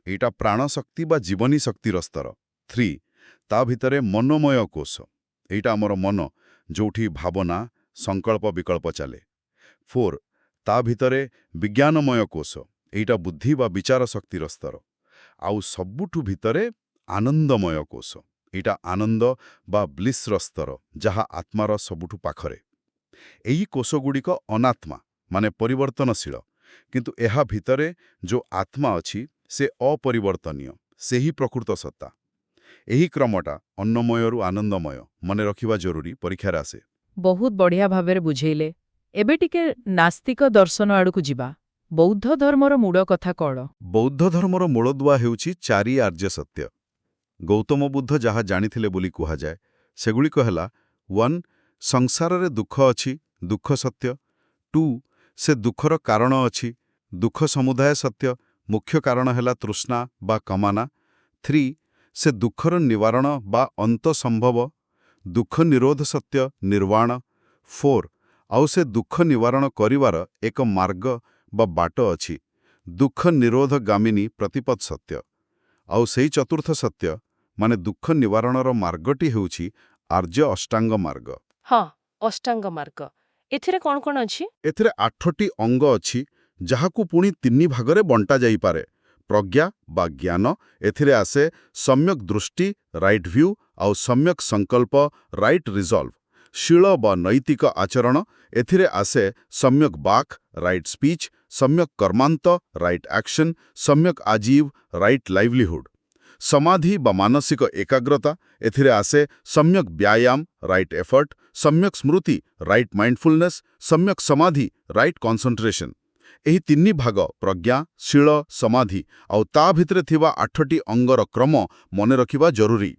ଏଇଟା ପ୍ରାଣଶକ୍ତି ବା ଜୀବନୀ ଶକ୍ତିର ସ୍ତର। 3. ତା ଭିତରେ ମନୋମୟ କୋଷ। ଏଇଟା ଆମର ମନ, ଯେଉଁଠି ଭାବନା, ସଂକଳ୍ପ ବିକଳ୍ପ ଚାଲେ। 4. ତା ଭିତରେ ବିଜ୍ଞାନମୟ କୋଷ। ଏଇଟା ବୁଦ୍ଧି ବା ବିଚାର ଶକ୍ତିର ସ୍ତର। ଆଉ ସବୁଠୁ ଭିତରେ ଆନନ୍ଦମୟ କୋଷ। ଏଇଟା ଆନନ୍ଦ ବା ବ୍ଲିସ୍ର ସ୍ତର, ଯାହା ଆତ୍ମାର ସବୁଠୁ ପାଖରେ। ଏହି କୋଷଗୁଡ଼ିକ ଅନାତ୍ମା, ମାନେ ପରିବର୍ତ୍ତନଶୀଳ। କିନ୍ତୁ ଏହା ଭିତରେ ଯେଉଁ ଆତ୍ମା ଅଛି, ସେ ଅପରିବର୍ତ୍ତନୀୟ, ସେହି ପ୍ରକୃତ ସତ୍ତା। ଏହି କ୍ରମଟା ଅନ୍ନମୟରୁ ଆନନ୍ଦମୟ ମନେ ରଖିବା ଜରୁରୀ, ପରୀକ୍ଷାରେ ଆସେ। ବହୁତ ବଢ଼ିଆ ଭାବରେ ବୁଝେଇଲେ। ଏବେ ଟିକେ ନାସ୍ତିକ ଦର୍ଶନ ଆଡ଼କୁ ଯିବା। ବୌଦ୍ଧ ଧର୍ମର ମୂଳ କଥା କ'ଣ? ବୌଦ୍ଧ ଧର୍ମର ମୂଳଦୁଆ ହେଉଛି 4 ଆର୍ଯ୍ୟ ସତ୍ୟ। ଗୌତମ ବୁଦ୍ଧ ଯାହା ଜାଣିଥିଲେ ବୋଲି କୁହାଯାଏ, ସେଗୁଡ଼ିକ ହେଲା 1. ସଂସାରରେ ଦୁଃଖ ଅଛି, ଦୁଃଖ ସତ୍ୟ। 2. ସେ ଦୁଃଖର କାରଣ ଅଛି, ଦୁଃଖ ସମୁଦାୟ ସତ୍ୟ, ମୁଖ୍ୟ କାରଣ ହେଲା ତୃଷ୍ଣା ବା କାମନା। 3. ସେ ଦୁଃଖର ନିବାରଣ ବା ଅନ୍ତ ସମ୍ଭବ, ଦୁଃଖ ନିରୋଧ ସତ୍ୟ, ନିର୍ବାଣ। 4. ଆଉ ସେ ଦୁଃଖ ନିବାରଣ କରିବାର ଏକ ମାର୍ଗ ବା ବାଟ ଅଛି, ଦୁଃଖ ନିରୋଧଗାମିନୀ ପ୍ରତିପଦ ସତ୍ୟ। ଆଉ ସେଇ ଚତୁର୍ଥ ସତ୍ୟ, ମାନେ ଦୁଃଖ ନିବାରଣର ମାର୍ଗଟି ହେଉଛି ଆର୍ଯ୍ୟ ଅଷ୍ଟାଙ୍ଗ ମାର୍ଗ। ହଁ, ଅଷ୍ଟାଙ୍ଗ ମାର୍ଗ। ଏଥିରେ କ'ଣ କ'ଣ ଅଛି? ଏଥିରେ 8ଟି ଅଙ୍ଗ ଅଛି, ଯାହାକୁ ପୁଣି 3 ଭାଗରେ ବଣ୍ଟା ଯାଇପାରେ। ପ୍ରଜ୍ଞା ବା ଜ୍ଞାନ, ଏଥିରେ ଆସେ ସମ୍ୟକ୍ ଦୃଷ୍ଟି ରାଇଟ୍ ଭ୍ୟୁ, ଆଉ ସମ୍ୟକ୍ ସଂକଳ୍ପ ରାଇଟ୍ ରିଜଲ୍ଭ। ଶୀଳ ବା ନୈତିକ ଆଚରଣ, ଏଥିରେ ଆସେ ସମ୍ୟକ୍ ବାକ୍ ରାଇଟ୍ ସ୍ପିଚ୍, ସମ୍ୟକ୍ କର୍ମାନ୍ତ ରାଇଟ୍ ଆକ୍ସନ୍, ସମ୍ୟକ୍ ଆଜୀବ ରାଇଟ୍ ଲାଇଭଲିହୁଡ୍। ସମାଧି ବା ମାନସିକ ଏକାଗ୍ରତା, ଏଥିରେ ଆସେ ସମ୍ୟକ୍ ବ୍ୟାୟାମ ରାଇଟ୍ ଏଫର୍ଟ, ସମ୍ୟକ୍ ସ୍ମୃତି ରାଇଟ୍ ମାଇଣ୍ଡଫୁଲନେସ୍, ସମ୍ୟକ୍ ସମାଧି ରାଇଟ୍ କନସେଣ୍ଟ୍ରେସନ୍। ଏହି 3 ଭାଗ ପ୍ରଜ୍ଞା, ଶୀଳ, ସମାଧି ଆଉ ତା ଭିତରେ ଥିବା 8ଟି ଅଙ୍ଗର କ୍ରମ ମନେ ରଖିବା ଜରୁରୀ।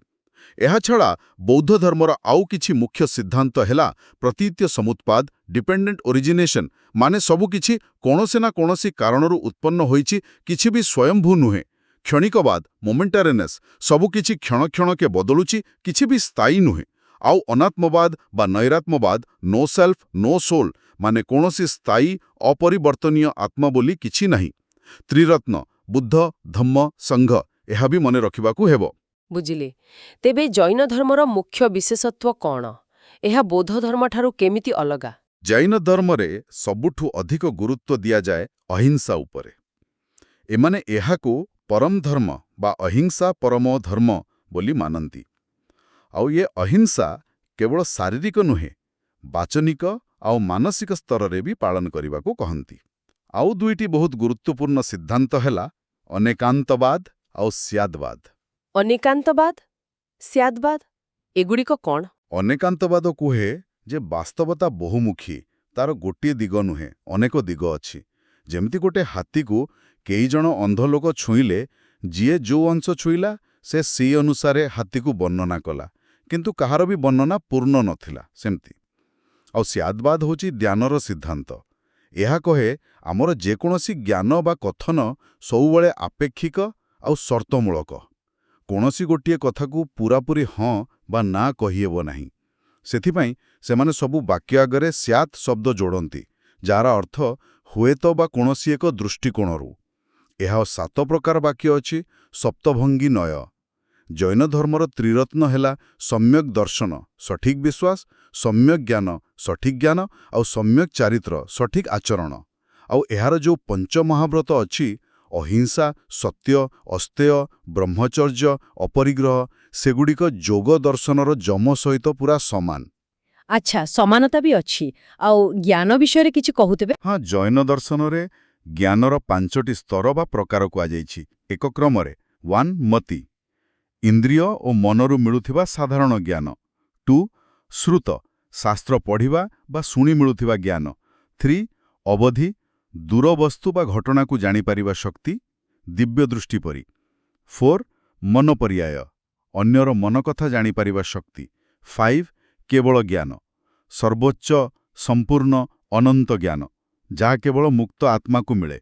ଏହାଛଡ଼ା ବୌଦ୍ଧ ଧର୍ମର ଆଉ କିଛି ମୁଖ୍ୟ ସିଦ୍ଧାନ୍ତ ହେଲା ପ୍ରତୀତ୍ୟ ସମୁତ୍ପାଦ ଡିପେଣ୍ଡେଣ୍ଟ ଓରିଜିନେସନ୍, ମାନେ ସବୁକିଛି କୌଣସି ନା କୌଣସି କାରଣରୁ ଉତ୍ପନ୍ନ ହୋଇଛି, କିଛି ବି ସ୍ୱୟଂଭୂ ନୁହେଁ। କ୍ଷଣିକବାଦ ମୋମେଣ୍ଟାରିନେସ୍, ସବୁକିଛି କ୍ଷଣ କ୍ଷଣକେ ବଦଳୁଛି, କିଛି ବି ସ୍ଥାୟୀ ନୁହେଁ। ଆଉ ଅନାତ୍ମବାଦ ବା ନୈରାତ୍ମବାଦ ନୋ ସେଲ୍ଫ ନୋ ସୋଲ୍, ମାନେ କୌଣସି ସ୍ଥାୟୀ ଅପରିବର୍ତ୍ତନୀୟ ଆତ୍ମା ବୋଲି କିଛି ନାହିଁ। ତ୍ରିରତ୍ନ ବୁଦ୍ଧ ଧମ୍ମ ସଂଘ, ଏହା ବି ମନେ ରଖିବାକୁ ହେବ। ବୁଝିଲି। ତେବେ ଜୈନ ଧର୍ମର ମୁଖ୍ୟ ବିଶେଷତ୍ୱ କ'ଣ? ଏହା ବୌଦ୍ଧ ଧର୍ମଠାରୁ କେମିତି ଅଲଗା? ଜୈନ ଧର୍ମରେ ସବୁଠୁ ଅଧିକ ଗୁରୁତ୍ୱ ଦିଆଯାଏ ଅହିଂସା ଉପରେ। ଏମାନେ ଏହାକୁ ପରମ ଧର୍ମ ବା ଅହିଂସା ପରମୋ ଧର୍ମ ବୋଲି ମାନନ୍ତି। ଆଉ ଏ ଅହିଂସା କେବଳ ଶାରୀରିକ ନୁହେଁ, ବାଚନିକ ଆଉ ମାନସିକ ସ୍ତରରେ ବି ପାଳନ କରିବାକୁ କହନ୍ତି। ଆଉ 2ଟି ବହୁତ ଗୁରୁତ୍ୱପୂର୍ଣ୍ଣ ସିଦ୍ଧାନ୍ତ ହେଲା ଅନେକାନ୍ତବାଦ ଆଉ ସ୍ୟାଦବାଦ। ଅନେକାନ୍ତବାଦ, ସ୍ୟାଦବାଦ, ଏଗୁଡ଼ିକ କ'ଣ? ଅନେକାନ୍ତବାଦ କୁହେ ଯେ ବାସ୍ତବତା ବହୁମୁଖୀ, ତାର ଗୋଟିଏ ଦିଗ ନୁହେଁ, ଅନେକ ଦିଗ ଅଛି। ଯେମିତି ଗୋଟେ ହାତୀକୁ କେଇ ଜଣ ଅନ୍ଧ ଲୋକ ଛୁଇଁଲେ, ଯିଏ ଯୋଉ ଅଂଶ ଛୁଇଁଲା ସେ ସେଇ ଅନୁସାରେ ହାତୀକୁ ବର୍ଣ୍ଣନା କଲା, କିନ୍ତୁ କାହାର ବି ବର୍ଣ୍ଣନା ପୂର୍ଣ୍ଣ ନଥିଲା। ସେମିତି ଆଉ ସ୍ୟାଦବାଦ ହେଉଛି ଜ୍ଞାନର ସିଦ୍ଧାନ୍ତ। ଏହା କହେ ଆମର ଯେକୌଣସି ଜ୍ଞାନ ବା କଥନ ସବୁବେଳେ ଆପେକ୍ଷିକ ଆଉ ସର୍ତ୍ତମୂଳକ। କୌଣସି ଗୋଟିଏ କଥାକୁ ପୂରାପୂରି ହଁ ବା ନା କହିହେବ ନାହିଁ। ସେଥିପାଇଁ ସେମାନେ ସବୁ ବାକ୍ୟ ଆଗରେ ସ୍ୟାତ୍ ଶବ୍ଦ ଯୋଡ଼ନ୍ତି, ଯାହାର ଅର୍ଥ ହୁଏତ ବା କୌଣସି ଏକ ଦୃଷ୍ଟିକୋଣରୁ। ଏହା 7 ପ୍ରକାର ବାକ୍ୟ ଅଛି, ସପ୍ତଭଙ୍ଗୀ ନୟ। ଜୈନ ଧର୍ମର ତ୍ରିରତ୍ନ ହେଲା ସମ୍ୟକ୍ ଦର୍ଶନ ସଠିକ୍ ବିଶ୍ୱାସ, ସମ୍ୟକ୍ ଜ୍ଞାନ ସଠିକ୍ ଜ୍ଞାନ, ଆଉ ସମ୍ୟକ୍ ଚାରିତ୍ର ସଠିକ୍ ଆଚରଣ। ଆଉ ଏହାର ଯୋଉ ପଞ୍ଚମହାବ୍ରତ ଅଛି, ଅହିଂସା, ସତ୍ୟ, ଅସ୍ତେୟ, ବ୍ରହ୍ମଚର୍ଯ୍ୟ, ଅପରିଗ୍ରହ, ସେଗୁଡ଼ିକ ଯୋଗ ଦର୍ଶନର ଯମ ସହିତ ପୁରା ସମାନ। ଆଚ୍ଛା, ସମାନତା ବି ଅଛି। ଆଉ ଜ୍ଞାନ ବିଷୟରେ କିଛି କହୁଥିବେ? ହଁ, ଜୈନ ଦର୍ଶନରେ ଜ୍ଞାନର 5ଟି ସ୍ତର ବା ପ୍ରକାର କୁହାଯାଇଛି। ଏକ କ୍ରମରେ 1 ମତି, ଇନ୍ଦ୍ରିୟ ଓ ମନରୁ ମିଳୁଥିବା ସାଧାରଣ ଜ୍ଞାନ। 2 ଶ୍ରୁତ, ଶାସ୍ତ୍ର ପଢ଼ିବା ବା ଶୁଣି ମିଳୁଥିବା ଜ୍ଞାନ। 3 ଅବଧି, ଦୂରବସ୍ତୁ ବା ଘଟଣାକୁ ଜାଣିପାରିବା ଶକ୍ତି, ଦିବ୍ୟ ଦୃଷ୍ଟି ପରି। 4 ମନପରିୟାୟ, ଅନ୍ୟର ମନ କଥା ଜାଣିପାରିବା ଶକ୍ତି। 5 କେବଳ ଜ୍ଞାନ, ସର୍ବୋଚ୍ଚ ସମ୍ପୂର୍ଣ୍ଣ ଅନନ୍ତ ଜ୍ଞାନ, ଯାହା କେବଳ ମୁକ୍ତ ଆତ୍ମାକୁ ମିଳେ।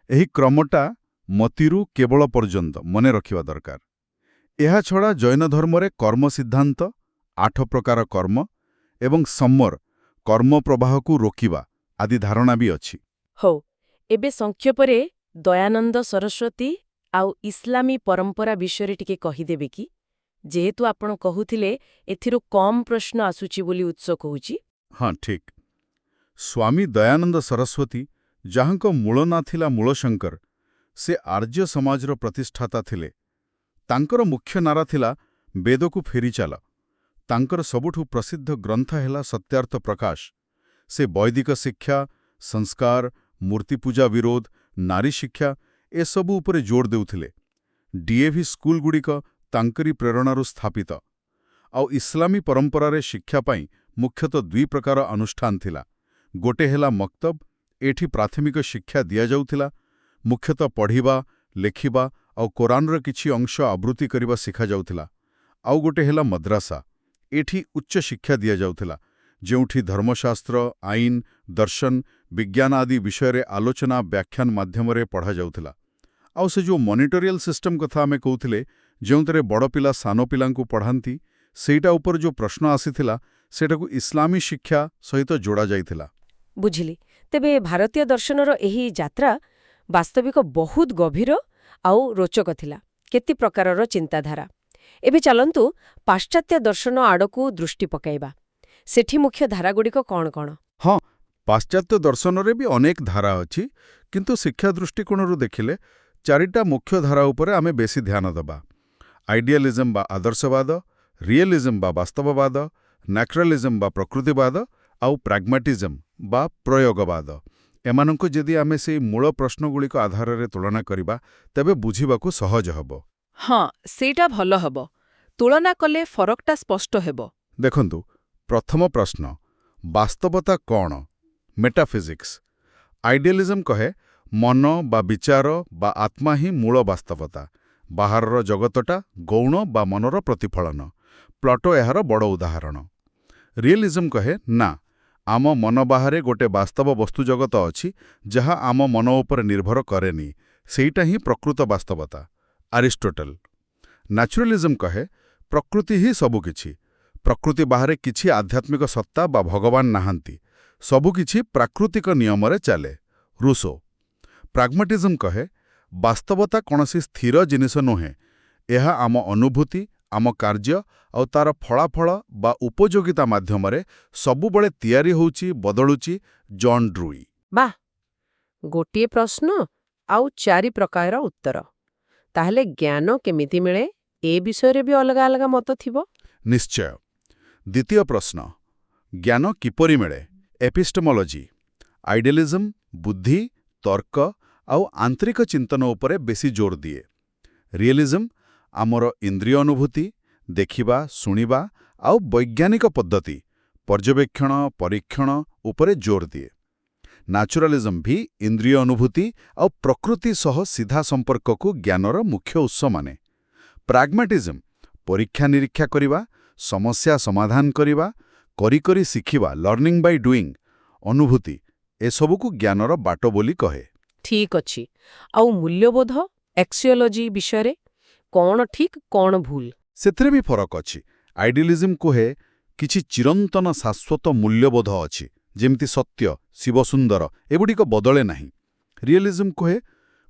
ଏହି କ୍ରମଟା ମତିରୁ କେବଳ ପର୍ଯ୍ୟନ୍ତ ମନେ ରଖିବା ଦରକାର। ଏହାଛଡ଼ା ଜୈନ ଧର୍ମରେ କର୍ମ ସିଦ୍ଧାନ୍ତ, 8 ପ୍ରକାର କର୍ମ ଏବଂ ସମ୍ମର, କର୍ମ ପ୍ରବାହକୁ ରୋକିବା ଆଦି ଧାରଣା ବି ଅଛି। ହଉ, ଏବେ ସଂକ୍ଷେପରେ ଦୟାନନ୍ଦ ସରସ୍ୱତୀ ଆଉ ଇସଲାମୀ ପରମ୍ପରା ବିଷୟରେ ଟିକେ କହିଦେବେ କି? ଯେହେତୁ ଆପଣ କହୁଥିଲେ ଏଥିରୁ କମ୍ ପ୍ରଶ୍ନ ଆସୁଛି ବୋଲି ଉତ୍ସ କହୁଛି। ହଁ, ଠିକ୍। ସ୍ୱାମୀ ଦୟାନନ୍ଦ ସରସ୍ୱତୀ, ଯାହାଙ୍କ ମୂଳ ନାଁ ଥିଲା ମୂଳଶଙ୍କର, ସେ ଆର୍ଯ୍ୟ ସମାଜର ପ୍ରତିଷ୍ଠାତା ଥିଲେ। ତାଙ୍କର ମୁଖ୍ୟ ନାରା ଥିଲା ବେଦକୁ ଫେରିଚାଲ। ତାଙ୍କର ସବୁଠୁ ପ୍ରସିଦ୍ଧ ଗ୍ରନ୍ଥ ହେଲା ସତ୍ୟାର୍ଥ ପ୍ରକାଶ। ସେ ବୈଦିକ ଶିକ୍ଷା, ସଂସ୍କାର, ମୂର୍ତ୍ତିପୂଜା ବିରୋଧ, ନାରୀ ଶିକ୍ଷା ଏସବୁ ଉପରେ ଜୋର ଦେଉଥିଲେ। ଡିଏଭି ସ୍କୁଲଗୁଡ଼ିକ ତାଙ୍କରି ପ୍ରେରଣାରୁ ସ୍ଥାପିତ। ଆଉ ଇସଲାମୀ ପରମ୍ପରାରେ ଶିକ୍ଷା ପାଇଁ ମୁଖ୍ୟତଃ 2 ପ୍ରକାର ଅନୁଷ୍ଠାନ ଥିଲା। ଗୋଟେ ହେଲା ମକ୍ତବ, ଏଠି ପ୍ରାଥମିକ ଶିକ୍ଷା ଦିଆଯାଉଥିଲା, ମୁଖ୍ୟତଃ ପଢ଼ିବା, ଲେଖିବା ଆଉ କୋରାନର କିଛି ଅଂଶ ଆବୃତ୍ତି କରିବା ଶିଖାଯାଉଥିଲା। ଆଉ ଗୋଟେ ହେଲା ମଦ୍ରାସା, ଏଠି ଉଚ୍ଚ ଶିକ୍ଷା ଦିଆଯାଉଥିଲା, ଯେଉଁଠି ଧର୍ମଶାସ୍ତ୍ର, ଆଇନ, ଦର୍ଶନ, ବିଜ୍ଞାନ ଆଦି ବିଷୟରେ ଆଲୋଚନା ବ୍ୟାଖ୍ୟାନ ମାଧ୍ୟମରେ ପଢ଼ାଯାଉଥିଲା। ଆଉ ସେ ଯେଉଁ ମନିଟୋରିଆଲ ସିଷ୍ଟମ କଥା ଆମେ କହୁଥିଲେ, ଯେଉଁଥିରେ ବଡ଼ ପିଲା ସାନ ପିଲାଙ୍କୁ ପଢ଼ାନ୍ତି, ସେଇଟା ଉପରେ ଯେଉଁ ପ୍ରଶ୍ନ ଆସିଥିଲା, ସେଟାକୁ ଇସଲାମୀ ଶିକ୍ଷା ସହିତ ଯୋଡ଼ାଯାଇଥିଲା। ବୁଝିଲି। ତେବେ ଭାରତୀୟ ଦର୍ଶନର ଏହି ଯାତ୍ରା ବାସ୍ତବିକ ବହୁତ ଗଭୀର ଆଉ ରୋଚକ ଥିଲା। କେତେ ପ୍ରକାରର ଚିନ୍ତାଧାରା। ଏବେ ଚାଲନ୍ତୁ ପାଶ୍ଚାତ୍ୟ ଦର୍ଶନ ଆଡ଼କୁ ଦୃଷ୍ଟି ପକାଇବା। ସେଠି ମୁଖ୍ୟ ଧାରାଗୁଡ଼ିକ କ'ଣ କ'ଣ? ହଁ, ପାଶ୍ଚାତ୍ୟ ଦର୍ଶନରେ ବି ଅନେକ ଧାରା ଅଛି, କିନ୍ତୁ ଶିକ୍ଷା ଦୃଷ୍ଟିକୋଣରୁ ଦେଖିଲେ 4ଟା ମୁଖ୍ୟ ଧାରା ଉପରେ ଆମେ ବେଶୀ ଧ୍ୟାନ ଦେବା। ଆଇଡିଆଲିଜମ୍ ବା ଆଦର୍ଶବାଦ, ରିଏଲିଜମ୍ ବା ବାସ୍ତବବାଦ, ନ୍ୟାଚୁରାଲିଜମ୍ ବା ପ୍ରକୃତିବାଦ ଆଉ ପ୍ରାଗ୍ମାଟିଜମ୍ ବା ପ୍ରୟୋଗବାଦ। ଏମାନଙ୍କୁ ଯଦି ଆମେ ସେଇ ମୂଳ ପ୍ରଶ୍ନଗୁଡ଼ିକ ଆଧାରରେ ତୁଳନା କରିବା, ତେବେ ବୁଝିବାକୁ ସହଜ ହେବ। ହଁ, ସେଇଟା ଭଲ ହେବ। ତୁଳନା କଲେ ଫରକଟା ସ୍ପଷ୍ଟ ହେବ। ଦେଖନ୍ତୁ, ପ୍ରଥମ ପ୍ରଶ୍ନ, ବାସ୍ତବତା କ'ଣ? ମେଟାଫିଜିକ୍ସ। ଆଇଡିଆଲିଜମ୍ କହେ ମନ ବା ବିଚାର ବା ଆତ୍ମା ହିଁ ମୂଳ ବାସ୍ତବତା। ବାହାରର ଜଗତଟା ଗୌଣ ବା ମନର ପ୍ରତିଫଳନ। ପ୍ଲାଟୋ ଏହାର ବଡ଼ ଉଦାହରଣ। ରିଏଲିଜମ୍ କହେ ନା, ଆମ ମନ ବାହାରେ ଗୋଟେ ବାସ୍ତବ ବସ୍ତୁ ଜଗତ ଅଛି ଯାହା ଆମ ମନ ଉପରେ ନିର୍ଭର କରେନି। ସେଇଟା ହିଁ ପ୍ରକୃତ ବାସ୍ତବତା। ଆରିଷ୍ଟୋଟଲ। ନ୍ୟାଚୁରାଲିଜମ୍ କହେ ପ୍ରକୃତି ହିଁ ସବୁକିଛି। ପ୍ରକୃତି ବାହାରେ କିଛି ଆଧ୍ୟାତ୍ମିକ ସତ୍ତା ବା ଭଗବାନ ନାହାନ୍ତି। ସବୁକିଛି ପ୍ରାକୃତିକ ନିୟମରେ ଚାଲେ। ରୁସୋ। ପ୍ରାଗ୍ମାଟିଜମ୍ କହେ ବାସ୍ତବତା କୌଣସି ସ୍ଥିର ଜିନିଷ ନୁହେଁ। ଏହା ଆମ ଅନୁଭୂତି, ଆମ କାର୍ଯ୍ୟ ଆଉ ତାର ଫଳାଫଳ ବା ଉପଯୋଗିତା ମାଧ୍ୟମରେ ସବୁବେଳେ ତିଆରି ହେଉଛି, ବଦଳୁଛି। ଜନ୍ ଡ୍ରୁଇ। ବାଃ, ଗୋଟିଏ ପ୍ରଶ୍ନ ଆଉ 4 ପ୍ରକାରର ଉତ୍ତର। ତାହେଲେ ଜ୍ଞାନ କେମିତି ମିଳେ, ଏ ବିଷୟରେ ବି ଅଲଗା ଅଲଗା ମତ ଥିବ? ନିଶ୍ଚୟ। ଦ୍ୱିତୀୟ ପ୍ରଶ୍ନ, ଜ୍ଞାନ କିପରି ମିଳେ? ଏପିଷ୍ଟେମୋଲୋଜି। ଆଇଡିଆଲିଜମ୍ ବୁଦ୍ଧି, ତର୍କ ଆଉ ଆନ୍ତରିକ ଚିନ୍ତନ ଉପରେ ବେଶୀ ଜୋର ଦିଏ। ରିଏଲିଜମ୍ ଆମର ଇନ୍ଦ୍ରିୟ ଅନୁଭୂତି, ଦେଖିବା, ଶୁଣିବା ଆଉ ବୈଜ୍ଞାନିକ ପଦ୍ଧତି, ପର୍ଯ୍ୟବେକ୍ଷଣ, ପରୀକ୍ଷଣ ଉପରେ ଜୋର ଦିଏ। ନ୍ୟାଚୁରାଲିଜମ୍ ବି ଇନ୍ଦ୍ରିୟ ଅନୁଭୂତି ଆଉ ପ୍ରକୃତି ସହ ସିଧା ସମ୍ପର୍କକୁ ଜ୍ଞାନର ମୁଖ୍ୟ ଉତ୍ସ ମାନେ। ପ୍ରାଗ୍ମାଟିଜମ୍ ପରୀକ୍ଷା ନିରୀକ୍ଷା କରିବା, ସମସ୍ୟା ସମାଧାନ କରିବା, କରି ଶିଖିବା, ଲର୍ଣ୍ଣିଂ ବାଇ ଡୁଇଂ, ଅନୁଭୂତି, ଏସବୁକୁ ଜ୍ଞାନର ବାଟ ବୋଲି କହେ। ଠିକ୍ ଅଛି। ଆଉ ମୂଲ୍ୟବୋଧ, ଏକ୍ସିଓଲୋଜି ବିଷୟରେ କ'ଣ ଠିକ୍, କ'ଣ ଭୁଲ? ସେଥିରେ ବି ଫରକ ଅଛି। ଆଇଡିଆଲିଜମ୍ କୁହେ କିଛି ଚିରନ୍ତନ ଶାଶ୍ୱତ ମୂଲ୍ୟବୋଧ ଅଛି, ଯେମିତି ସତ୍ୟ, ଶିବସୁନ୍ଦର, ଏଗୁଡ଼ିକ ବଦଳେ ନାହିଁ। ରିଏଲିଜମ୍ କୁହେ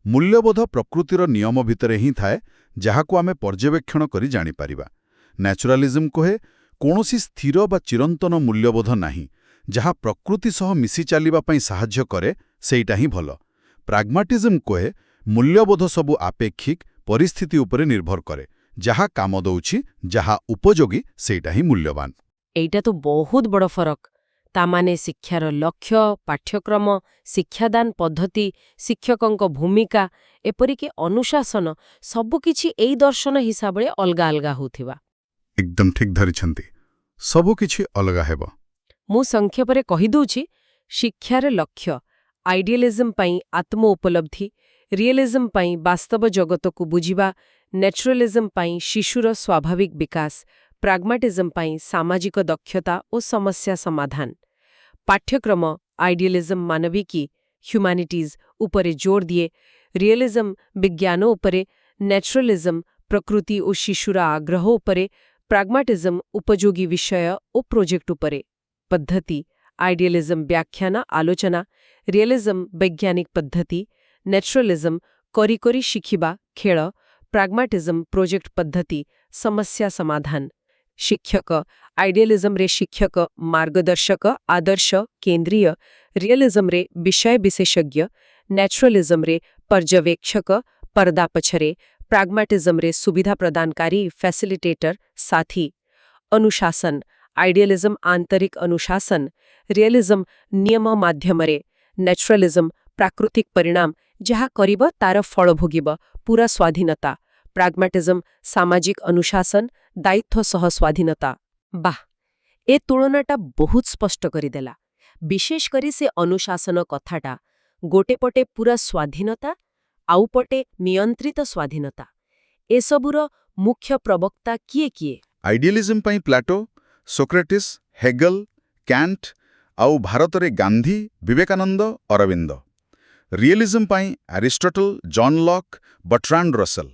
ମୂଲ୍ୟବୋଧ ପ୍ରକୃତିର ନିୟମ ଭିତରେ ହିଁ ଥାଏ, ଯାହାକୁ ଆମେ ପର୍ଯ୍ୟବେକ୍ଷଣ କରି ଜାଣିପାରିବା। ନ୍ୟାଚୁରାଲିଜମ୍ କୁହେ କୌଣସି ସ୍ଥିର ବା ଚିରନ୍ତନ ମୂଲ୍ୟବୋଧ ନାହିଁ। ଯାହା ପ୍ରକୃତି ସହ ମିଶି ଚାଲିବା ପାଇଁ ସାହାଯ୍ୟ କରେ, ସେଇଟା ହିଁ ଭଲ। ପ୍ରାଗ୍ମାଟିଜମ୍ କୁହେ ମୂଲ୍ୟବୋଧ ସବୁ ଆପେକ୍ଷିକ, ପରିସ୍ଥିତି ଉପରେ ନିର୍ଭର କରେ। ଯାହା କାମ ଦଉଛି, ଯାହା ଉପଯୋଗୀ, ସେଇଟା ହିଁ ମୂଲ୍ୟବାନ। ଏଇଟା ତ ବହୁତ ବଡ଼ ଫରକ। ତାମାନେ ଶିକ୍ଷାର ଲକ୍ଷ୍ୟ, ପାଠ୍ୟକ୍ରମ, ଶିକ୍ଷାଦାନ ପଦ୍ଧତି, ଶିକ୍ଷକଙ୍କ ଭୂମିକା, ଏପରିକି ଅନୁଶାସନ, ସବୁକିଛି ଏଇ ଦର୍ଶନ ହିସାବରେ ଅଲଗା ଅଲଗା ହେଉଥିବା। ଏକଦମ ଠିକ୍ ଧରିଛନ୍ତି। ସବୁକିଛି ଅଲଗା ହେବ। ମୁଁ ସଂକ୍ଷେପରେ କହିଦେଉଛି, ଶିକ୍ଷାର ଲକ୍ଷ୍ୟ ଆଇଡିଆଲିଜମ୍ ପାଇଁ ଆତ୍ମ ଉପଲବ୍ଧି, ରିଏଲିଜମ୍ ପାଇଁ ବାସ୍ତବ ଜଗତକୁ ବୁଝିବା, ନ୍ୟାଚୁରାଲିଜମ୍ ପାଇଁ ଶିଶୁର ସ୍ୱାଭାବିକ ବିକାଶ, ପ୍ରାଗ୍ମାଟିଜମ୍ ପାଇଁ ସାମାଜିକ ଦକ୍ଷତା ଓ ସମସ୍ୟା ସମାଧାନ। ପାଠ୍ୟକ୍ରମ ଆଇଡିଆଲିଜମ୍ ମାନବିକୀ, ହ୍ୟୁମାନିଟିଜ୍ ଉପରେ ଜୋର ଦିଏ, ରିଏଲିଜମ୍ ବିଜ୍ଞାନ ଉପରେ, ନ୍ୟାଚୁରାଲିଜମ୍ ପ୍ରକୃତି ଓ ଶିଶୁର ଆଗ୍ରହ ଉପରେ, ପ୍ରାଗ୍ମାଟିଜମ୍ ଉପଯୋଗୀ ବିଷୟ ଓ ପ୍ରୋଜେକ୍ଟ ଉପରେ। ପଦ୍ଧତି ଆଇଡିଆଲିଜମ୍ ବ୍ୟାଖ୍ୟାନ, ଆଲୋଚନା, ରିଏଲିଜମ୍ ବୈଜ୍ଞାନିକ ପଦ୍ଧତି, ନ୍ୟାଚୁରାଲିଜମ୍ କରି ଶିଖିବା, ଖେଳ, ପ୍ରାଗ୍ମାଟିଜମ୍ ପ୍ରୋଜେକ୍ଟ ପଦ୍ଧତି, ସମସ୍ୟା ସମାଧାନ। ଶିକ୍ଷକ ଆଇଡିଆଲିଜମ୍ରେ ଶିକ୍ଷକ, ମାର୍ଗଦର୍ଶକ, ଆଦର୍ଶ, କେନ୍ଦ୍ରୀୟ, ରିଏଲିଜମ୍ରେ ବିଷୟ ବିଶେଷଜ୍ଞ, ନ୍ୟାଚୁରାଲିଜମ୍ରେ ପର୍ଯ୍ୟବେକ୍ଷକ, ପର୍ଦ୍ଦା ପଛରେ, ପ୍ରାଗ୍ମାଟିଜମ୍ରେ ସୁବିଧା ପ୍ରଦାନକାରୀ, ଫ୍ୟାସିଲିଟେଟର, ସାଥୀ। ଅନୁଶାସନ ଆଇଡିଆଲିଜମ୍ ଆନ୍ତରିକ ଅନୁଶାସନ, ରିଏଲିଜମ୍ ନିୟମ ମାଧ୍ୟମରେ, ନ୍ୟାଚୁରାଲିଜମ୍ ପ୍ରାକୃତିକ ପରିଣାମ, ଯାହା କରିବ ତାର ଫଳ ଭୋଗିବ, ପୁରା ସ୍ୱାଧୀନତା, ପ୍ରାଗ୍ମାଟିଜମ୍ ସାମାଜିକ ଅନୁଶାସନ, ଦାୟିତ୍ୱ ସହ ସ୍ୱାଧୀନତା। ବାଃ, ଏ ତୁଳନାଟା ବହୁତ ସ୍ପଷ୍ଟ କରିଦେଲା। ବିଶେଷ କରି ସେ ଅନୁଶାସନ କଥାଟା। ଗୋଟେ ପଟେ ପୁରା ସ୍ୱାଧୀନତା, ଆଉ ପଟେ ନିୟନ୍ତ୍ରିତ ସ୍ୱାଧୀନତା। ଏସବୁର ମୁଖ୍ୟ ପ୍ରବକ୍ତା କିଏ କିଏ? ଆଇଡିଆଲିଜମ୍ ପାଇଁ ପ୍ଲାଟୋ, ସୋକ୍ରେଟିସ୍, ହେଗଲ, କ୍ୟାଣ୍ଟ ଆଉ ଭାରତରେ ଗାନ୍ଧୀ, ବିବେକାନନ୍ଦ, ଅରବିନ୍ଦ। ରିଏଲିଜମ୍ ପାଇଁ ଆରିଷ୍ଟଟଲ, ଜନ୍ ଲକ୍, ବର୍ଟ୍ରାଣ୍ଡ ରସେଲ।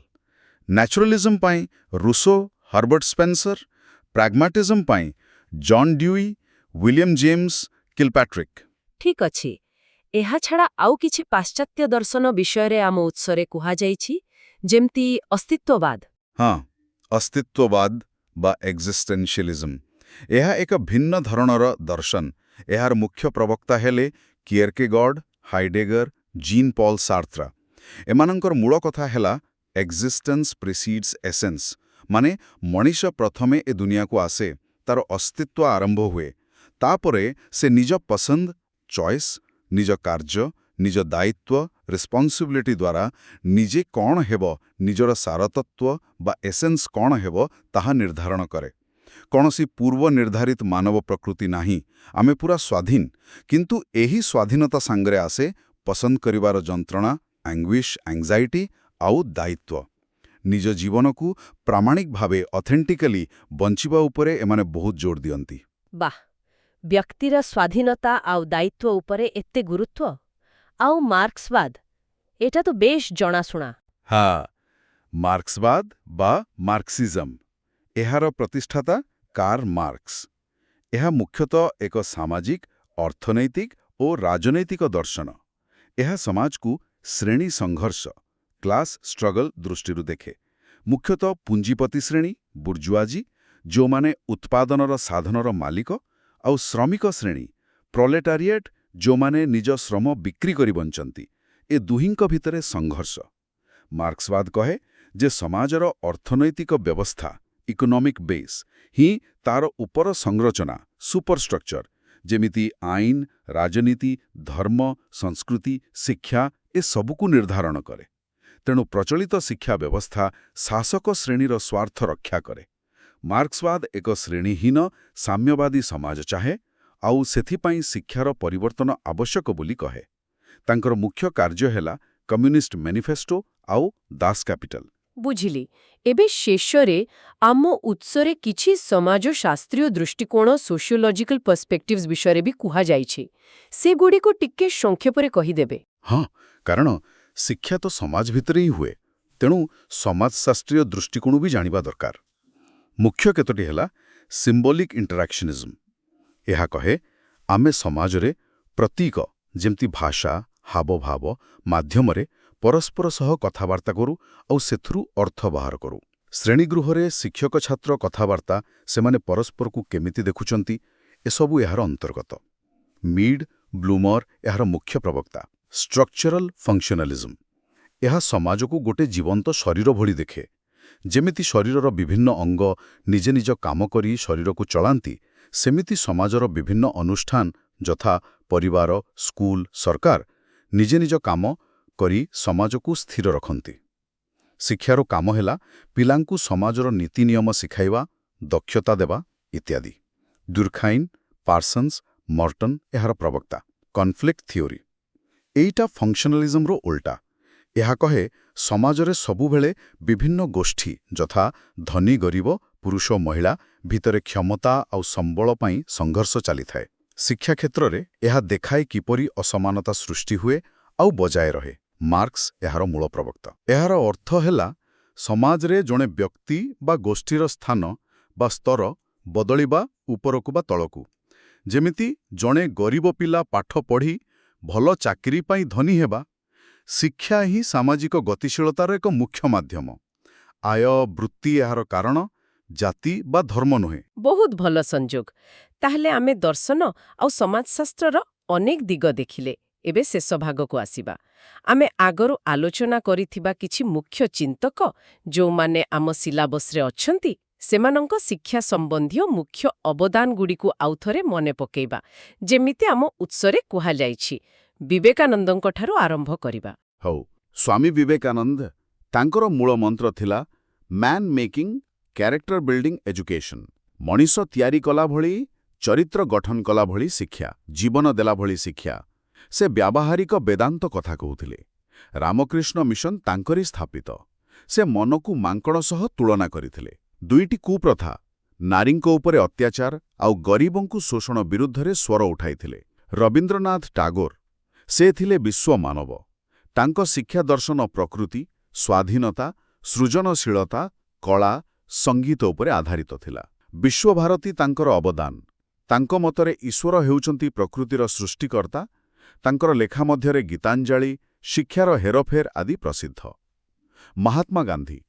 ନ୍ୟାଚୁରାଲିଜମ୍ ପାଇଁ ରୁସୋ, ହର୍ବର୍ଟ ସ୍ପେନ୍ସର। ପ୍ରାଗ୍ମାଟିଜମ୍ ପାଇଁ ଜନ୍ ଡ୍ୟୁଇ, ୱିଲିୟମ୍ ଜେମ୍ସ କିଲପାଟ୍ରିକ୍। ଠିକ୍ ଅଛି। ଏହା ଛଡ଼ା ଆଉ କିଛି ପାଶ୍ଚାତ୍ୟ ଦର୍ଶନ ବିଷୟରେ ଆମ ଉତ୍ସରେ କୁହାଯାଇଛି, ଯେମିତି ଅସ୍ତିତ୍ୱବାଦ। ହଁ, अस्तित्ववाद बा एक्जिस्टेंशियलिज्म ଏହା ଏକ ଭିନ୍ନ ଧରଣର ଦର୍ଶନ। ଏହାର ମୁଖ୍ୟ ପ୍ରବକ୍ତା ହେଲେ କିଏର୍କେଗଡ୍, ହାଇଡେଗର, ଜିନ୍ ପଲ୍ ସାର୍ତ୍ରା। ଏମାନଙ୍କର ମୂଳ କଥା ହେଲା ଏକ୍ଜିଷ୍ଟେନ୍ସ ପ୍ରିସିଡ୍ସ ଏସେନ୍ସ, ମାନେ ମଣିଷ ପ୍ରଥମେ ଏ ଦୁନିଆକୁ ଆସେ, ତାର ଅସ୍ତିତ୍ୱ ଆରମ୍ଭ ହୁଏ, ତାପରେ ସେ ନିଜ ପସନ୍ଦ, ଚଏସ୍, ନିଜ କାର୍ଯ୍ୟ, ନିଜ ଦାୟିତ୍ୱ, ରେସ୍ପନ୍ସିବିଲିଟି ଦ୍ୱାରା ନିଜେ କ'ଣ ହେବ, ନିଜର ସାରତତ୍ୱ ବା ଏସେନ୍ସ କ'ଣ ହେବ ତାହା ନିର୍ଦ୍ଧାରଣ କରେ। କୌଣସି ପୂର୍ବ ନିର୍ଦ୍ଧାରିତ ମାନବ ପ୍ରକୃତି ନାହିଁ, ଆମେ ପୁରା ସ୍ୱାଧୀନ। କିନ୍ତୁ ଏହି ସ୍ୱାଧୀନତା ସାଙ୍ଗରେ ଆସେ ପସନ୍ଦ କରିବାର ଯନ୍ତ୍ରଣା, ଆଙ୍ଗୁଇଶ, ଆଙ୍ଗ୍ଜାଇଟି ଆଉ ଦାୟିତ୍ୱ। ନିଜ ଜୀବନକୁ ପ୍ରାମାଣିକ ଭାବେ ଅଥେଣ୍ଟିକାଲି ବଞ୍ଚିବା ଉପରେ ଏମାନେ ବହୁତ ଜୋର ଦିଅନ୍ତି। ବାଃ, ବ୍ୟକ୍ତିର ସ୍ୱାଧୀନତା ଆଉ ଦାୟିତ୍ୱ ଉପରେ ଏତେ ଗୁରୁତ୍ୱ। ଆଉ ମାର୍କ୍ସବାଦ, ଏଟା ତ ବେଶ ଜଣାଶୁଣା। ହଁ, ମାର୍କ୍ସବାଦ ବା ମାର୍କ୍ସିଜମ, ଏହାର ପ୍ରତିଷ୍ଠାତା କାର୍ଲ ମାର୍କ୍ସ। ଏହା ମୁଖ୍ୟତଃ ଏକ ସାମାଜିକ, ଅର୍ଥନୈତିକ ଓ ରାଜନୈତିକ ଦର୍ଶନ। ଏହା ସମାଜକୁ ଶ୍ରେଣୀ ସଂଘର୍ଷ, କ୍ଲାସ୍ ଷ୍ଟ୍ରଗଲ ଦୃଷ୍ଟିରୁ ଦେଖେ। ମୁଖ୍ୟତଃ ପୁଞ୍ଜିପତି ଶ୍ରେଣୀ, ବୁର୍ଜୁଆଜି, ଯେଉଁମାନେ ଉତ୍ପାଦନର ସାଧନର ମାଲିକ, ଆଉ ଶ୍ରମିକ ଶ୍ରେଣୀ, ପ୍ରୋଲେଟାରିଏଟ୍, ଯେଉଁମାନେ ନିଜ ଶ୍ରମ ବିକ୍ରି କରି ବଞ୍ଚନ୍ତି, ଏ ଦୁହିଁଙ୍କ ଭିତରେ ସଂଘର୍ଷ। ମାର୍କ୍ସବାଦ କହେ ଯେ ସମାଜର ଅର୍ଥନୈତିକ ବ୍ୟବସ୍ଥା, ଇକୋନୋମିକ୍ ବେସ୍, ହିଁ ତାର ଉପର ସଂରଚନା, ସୁପରଷ୍ଟ୍ରକ୍ଚର, ଯେମିତି ଆଇନ, ରାଜନୀତି, ଧର୍ମ, ସଂସ୍କୃତି, ଶିକ୍ଷା ଏସବୁକୁ ନିର୍ଦ୍ଧାରଣ କରେ। ତେଣୁ ପ୍ରଚଳିତ ଶିକ୍ଷା ବ୍ୟବସ୍ଥା ଶାସକ ଶ୍ରେଣୀର ସ୍ୱାର୍ଥ ରକ୍ଷା କରେ। ମାର୍କ୍ସବାଦ ଏକ ଶ୍ରେଣୀହୀନ, ସାମ୍ୟବାଦୀ ସମାଜ ଚାହେଁ, ଆଉ ସେଥିପାଇଁ ଶିକ୍ଷାର ପରିବର୍ତ୍ତନ ଆବଶ୍ୟକ ବୋଲି କହେ। ତାଙ୍କର ମୁଖ୍ୟ କାର୍ଯ୍ୟ ହେଲା କମ୍ୟୁନିଷ୍ଟ ମ୍ୟାନିଫେଷ୍ଟୋ ଆଉ ଦାସ କ୍ୟାପିଟାଲ। ବୁଝିଲି। ଏବେ ଶେଷରେ ଆମ ଉତ୍ସରେ କିଛି ସମାଜଶାସ୍ତ୍ରୀୟ ଦୃଷ୍ଟିକୋଣ, ସୋସିଓଲଜିକାଲ ପର୍ସପେକ୍ଟିଭ୍ସ ବିଷୟରେ ବି କୁହାଯାଇଛି। ସେଗୁଡ଼ିକୁ ଟିକେ ସଂକ୍ଷେପରେ କହିଦେବେ। ହଁ, କାରଣ ଶିକ୍ଷା ତ ସମାଜ ଭିତରେ ହିଁ ହୁଏ, ତେଣୁ ସମାଜଶାସ୍ତ୍ରୀୟ ଦୃଷ୍ଟିକୋଣ ବି ଜାଣିବା ଦରକାର। ମୁଖ୍ୟ କେତୋଟି ହେଲା ସିମ୍ବୋଲିକ୍ ଇଣ୍ଟରାକ୍ସନିଜମ। ଏହା କହେ ଆମେ ସମାଜରେ ପ୍ରତୀକ, ଯେମିତି ଭାଷା, ହାବଭାବ ମାଧ୍ୟମରେ ପରସ୍ପର ସହ କଥାବାର୍ତ୍ତା କରୁ ଆଉ ସେଥିରୁ ଅର୍ଥ ବାହାର କରୁ। ଶ୍ରେଣୀଗୃହରେ ଶିକ୍ଷକ ଛାତ୍ର କଥାବାର୍ତ୍ତା, ସେମାନେ ପରସ୍ପରକୁ କେମିତି ଦେଖୁଛନ୍ତି, ଏସବୁ ଏହାର ଅନ୍ତର୍ଗତ। ମିଡ୍, ବ୍ଲୁମର ଏହାର ମୁଖ୍ୟ ପ୍ରବକ୍ତା। ଷ୍ଟ୍ରକ୍ଚରାଲ ଫଙ୍କସନାଲିଜମ, ଏହା ସମାଜକୁ ଗୋଟେ ଜୀବନ୍ତ ଶରୀର ଭଳି ଦେଖେ। ଯେମିତି ଶରୀରର ବିଭିନ୍ନ ଅଙ୍ଗ ନିଜ ନିଜ କାମ କରି ଶରୀରକୁ ଚଳାନ୍ତି, ସେମିତି ସମାଜର ବିଭିନ୍ନ ଅନୁଷ୍ଠାନ ଯଥା ପରିବାର, ସ୍କୁଲ, ସରକାର ନିଜ ନିଜ କାମ କରି ସମାଜକୁ ସ୍ଥିର ରଖନ୍ତି। ଶିକ୍ଷାର କାମ ହେଲା ପିଲାଙ୍କୁ ସମାଜର ନୀତି ନିୟମ ଶିଖାଇବା, ଦକ୍ଷତା ଦେବା ଇତ୍ୟାଦି। ଦୁର୍ଖାଇମ୍, ପାର୍ସନ୍ସ, ମର୍ଟନ ଏହାର ପ୍ରବକ୍ତା। କନଫ୍ଲିକ୍ଟ ଥିଓରି, ଏଇଟା ଫଙ୍କସନାଲିଜମର ଓଲଟା। ଏହା କହେ ସମାଜରେ ସବୁବେଳେ ବିଭିନ୍ନ ଗୋଷ୍ଠୀ ଯଥା ଧନୀ ଗରିବ, ପୁରୁଷ ମହିଳା ଭିତରେ କ୍ଷମତା ଆଉ ସମ୍ବଳ ପାଇଁ ସଂଘର୍ଷ ଚାଲିଥାଏ। ଶିକ୍ଷା କ୍ଷେତ୍ରରେ ଏହା ଦେଖାଏ କିପରି ଅସମାନତା ସୃଷ୍ଟି ହୁଏ ଆଉ ବଜାୟ ରହେ। ମାର୍କ୍ସ ଏହାର ମୂଳ ପ୍ରବକ୍ତା। ଏହାର ଅର୍ଥ ହେଲା ସମାଜରେ ଜଣେ ବ୍ୟକ୍ତି ବା ଗୋଷ୍ଠୀର ସ୍ଥାନ ବା ସ୍ତର ବଦଳିବା ଉପରକୁ ବା ତଳକୁ। ଯେମିତି ଜଣେ ଗରିବ ପିଲା ପାଠ ପଢ଼ି ଭଲ ଚାକିରି ପାଇଁ ଧନୀ ହେବା, ଶିକ୍ଷା ହିଁ ସାମାଜିକ ଗତିଶୀଳତାର ଏକ ମୁଖ୍ୟ ମାଧ୍ୟମ। ଆୟ, ବୃତ୍ତି ଏହାର କାରଣ, ଜାତି ବା ଧର୍ମ ନୁହେଁ। ବହୁତ ଭଲ ସଂଯୋଗ। ତାହେଲେ ଆମେ ଦର୍ଶନ ଆଉ ସମାଜଶାସ୍ତ୍ରର ଅନେକ ଦିଗ ଦେଖିଲେ। ଏବେ ଶେଷ ଭାଗକୁ ଆସିବା। ଆମେ ଆଗରୁ ଆଲୋଚନା କରିଥିବା କିଛି ମୁଖ୍ୟ ଚିନ୍ତକ, ଯେଉଁମାନେ ଆମ ସିଲାବସରେ ଅଛନ୍ତି, ସେମାନଙ୍କ ଶିକ୍ଷା ସମ୍ବନ୍ଧୀୟ ମୁଖ୍ୟ ଅବଦାନଗୁଡ଼ିକୁ ଆଉଥରେ ମନେ ପକେଇବା, ଯେମିତି ଆମ ଉତ୍ସରେ କୁହାଯାଇଛି। ବିବେକାନନ୍ଦଙ୍କଠାରୁ ଆରମ୍ଭ କରିବା। ହଉ, ସ୍ୱାମୀ ବିବେକାନନ୍ଦ, ତାଙ୍କର ମୂଳ ମନ୍ତ୍ର ଥିଲା man making character building education. ମଣିଷ ତିଆରି କଲା ଭଳି, ଚରିତ୍ର ଗଠନ କଲା ଭଳି ଶିକ୍ଷା, ଜୀବନ ଦେଲା ଭଳି ଶିକ୍ଷା। ସେ ବ୍ୟାବହାରିକ ବେଦାନ୍ତ କଥା କହୁଥିଲେ। ରାମକୃଷ୍ଣ ମିଶନ ତାଙ୍କରି ସ୍ଥାପିତ। ସେ ମନକୁ ମାଙ୍କଡ଼ ସହ ତୁଳନା କରିଥିଲେ। ଦୁଇଟି କୁପ୍ରଥା, ନାରୀଙ୍କ ଉପରେ ଅତ୍ୟାଚାର ଆଉ ଗରିବଙ୍କୁ ଶୋଷଣ ବିରୁଦ୍ଧରେ ସ୍ୱର ଉଠାଇଥିଲେ। ରବୀନ୍ଦ୍ରନାଥ ଟାଗୋର, ସେ ଥିଲେ ବିଶ୍ୱମାନବ। ତାଙ୍କ ଶିକ୍ଷା ଦର୍ଶନ ପ୍ରକୃତି, ସ୍ୱାଧୀନତା, ସୃଜନଶୀଳତା, କଳା, ସଙ୍ଗୀତ ଉପରେ ଆଧାରିତ ଥିଲା। ବିଶ୍ୱଭାରତୀ ତାଙ୍କର ଅବଦାନ। ତାଙ୍କ ମତରେ ଈଶ୍ୱର ହେଉଛନ୍ତି ପ୍ରକୃତିର ସୃଷ୍ଟିକର୍ତ୍ତା। ତାଙ୍କର ଲେଖା ମଧ୍ୟରେ ଗୀତାଞ୍ଜଳି, ଶିକ୍ଷାର ହେରଫେର ଆଦି ପ୍ରସିଦ୍ଧ। ମହାତ୍ମା ଗାନ୍ଧୀ,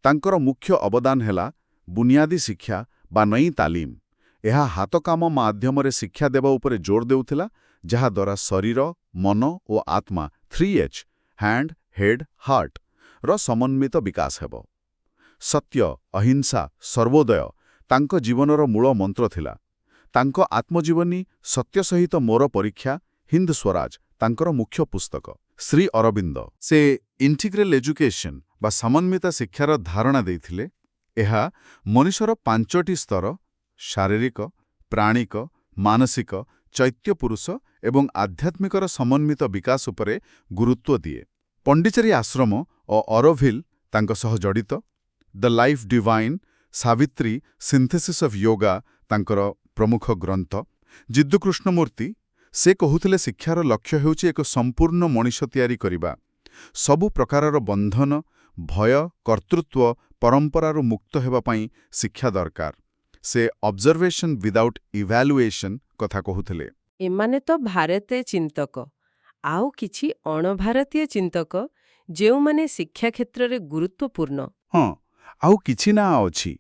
ତାଙ୍କର ମୁଖ୍ୟ ଅବଦାନ ହେଲା ବୁନିୟାଦୀ ଶିକ୍ଷା ବା ନଈ ତାଲିମ। ଏହା ହାତକାମ ମାଧ୍ୟମରେ ଶିକ୍ଷା ଦେବା ଉପରେ ଜୋର ଦେଉଥିଲା, ଯାହାଦ୍ୱାରା ଶରୀର, ମନ ଓ ଆତ୍ମା 3H ହ୍ୟାଣ୍ଡ, ହେଡ୍, ହାର୍ଟ ର ସମନ୍ୱିତ ବିକାଶ ହେବ। ସତ୍ୟ, ଅହିଂସା, ସର୍ବୋଦୟ ତାଙ୍କ ଜୀବନର ମୂଳ ମନ୍ତ୍ର ଥିଲା। ତାଙ୍କ ଆତ୍ମଜୀବନୀ ସତ୍ୟ ସହିତ ମୋର ପରୀକ୍ଷା, ହିନ୍ଦ ସ୍ୱରାଜ ତାଙ୍କର ମୁଖ୍ୟ ପୁସ୍ତକ। ଶ୍ରୀ ଅରବିନ୍ଦ ସେ ଇଣ୍ଟିଗ୍ରାଲ ଏଜୁକେସନ୍ ବା ସମନ୍ୱିତ ଶିକ୍ଷାର ଧାରଣା ଦେଇଥିଲେ। ଏହା ମଣିଷର 5ଟି ସ୍ତର ଶାରୀରିକ, ପ୍ରାଣିକ, ମାନସିକ, ଚୈତ୍ୟପୁରୁଷ ଏବଂ ଆଧ୍ୟାତ୍ମିକର ସମନ୍ୱିତ ବିକାଶ ଉପରେ ଗୁରୁତ୍ୱ ଦିଏ। ପଣ୍ଡିଚେରୀ ଆଶ୍ରମ ଓ ଅରୋଭିଲ୍ ତାଙ୍କ ସହ ଜଡ଼ିତ। The life divine, Savitri, synthesis of yoga ତାଙ୍କର ପ୍ରମୁଖ ଗ୍ରନ୍ଥ। ଜିଦ୍ଦୁ କୃଷ୍ଣମୂର୍ତ୍ତି ସେ କହୁଥିଲେ ଶିକ୍ଷାର ଲକ୍ଷ୍ୟ ହେଉଛି ଏକ ସମ୍ପୂର୍ଣ୍ଣ ମଣିଷ ତିଆରି କରିବା। ସବୁ ପ୍ରକାରର ବନ୍ଧନ, ଭୟ, କର୍ତ୍ତୃତ୍ୱ, ପରମ୍ପରାରୁ ମୁକ୍ତ ହେବା ପାଇଁ ଶିକ୍ଷା ଦରକାର। ସେ ଅବଜର୍ଭେସନ୍ ୱିଦାଉଟ୍ ଇଭାଲୁଏସନ୍ କଥା କହୁଥିଲେ। ଏମାନେ ତ ଭାରତୀୟ ଚିନ୍ତକ। ଆଉ କିଛି ଅଣଭାରତୀୟ ଚିନ୍ତକ ଯେଉଁମାନେ ଶିକ୍ଷା କ୍ଷେତ୍ରରେ ଗୁରୁତ୍ୱପୂର୍ଣ୍ଣ। ହଁ, ଆଉ କିଛି ନାଁ ଅଛି।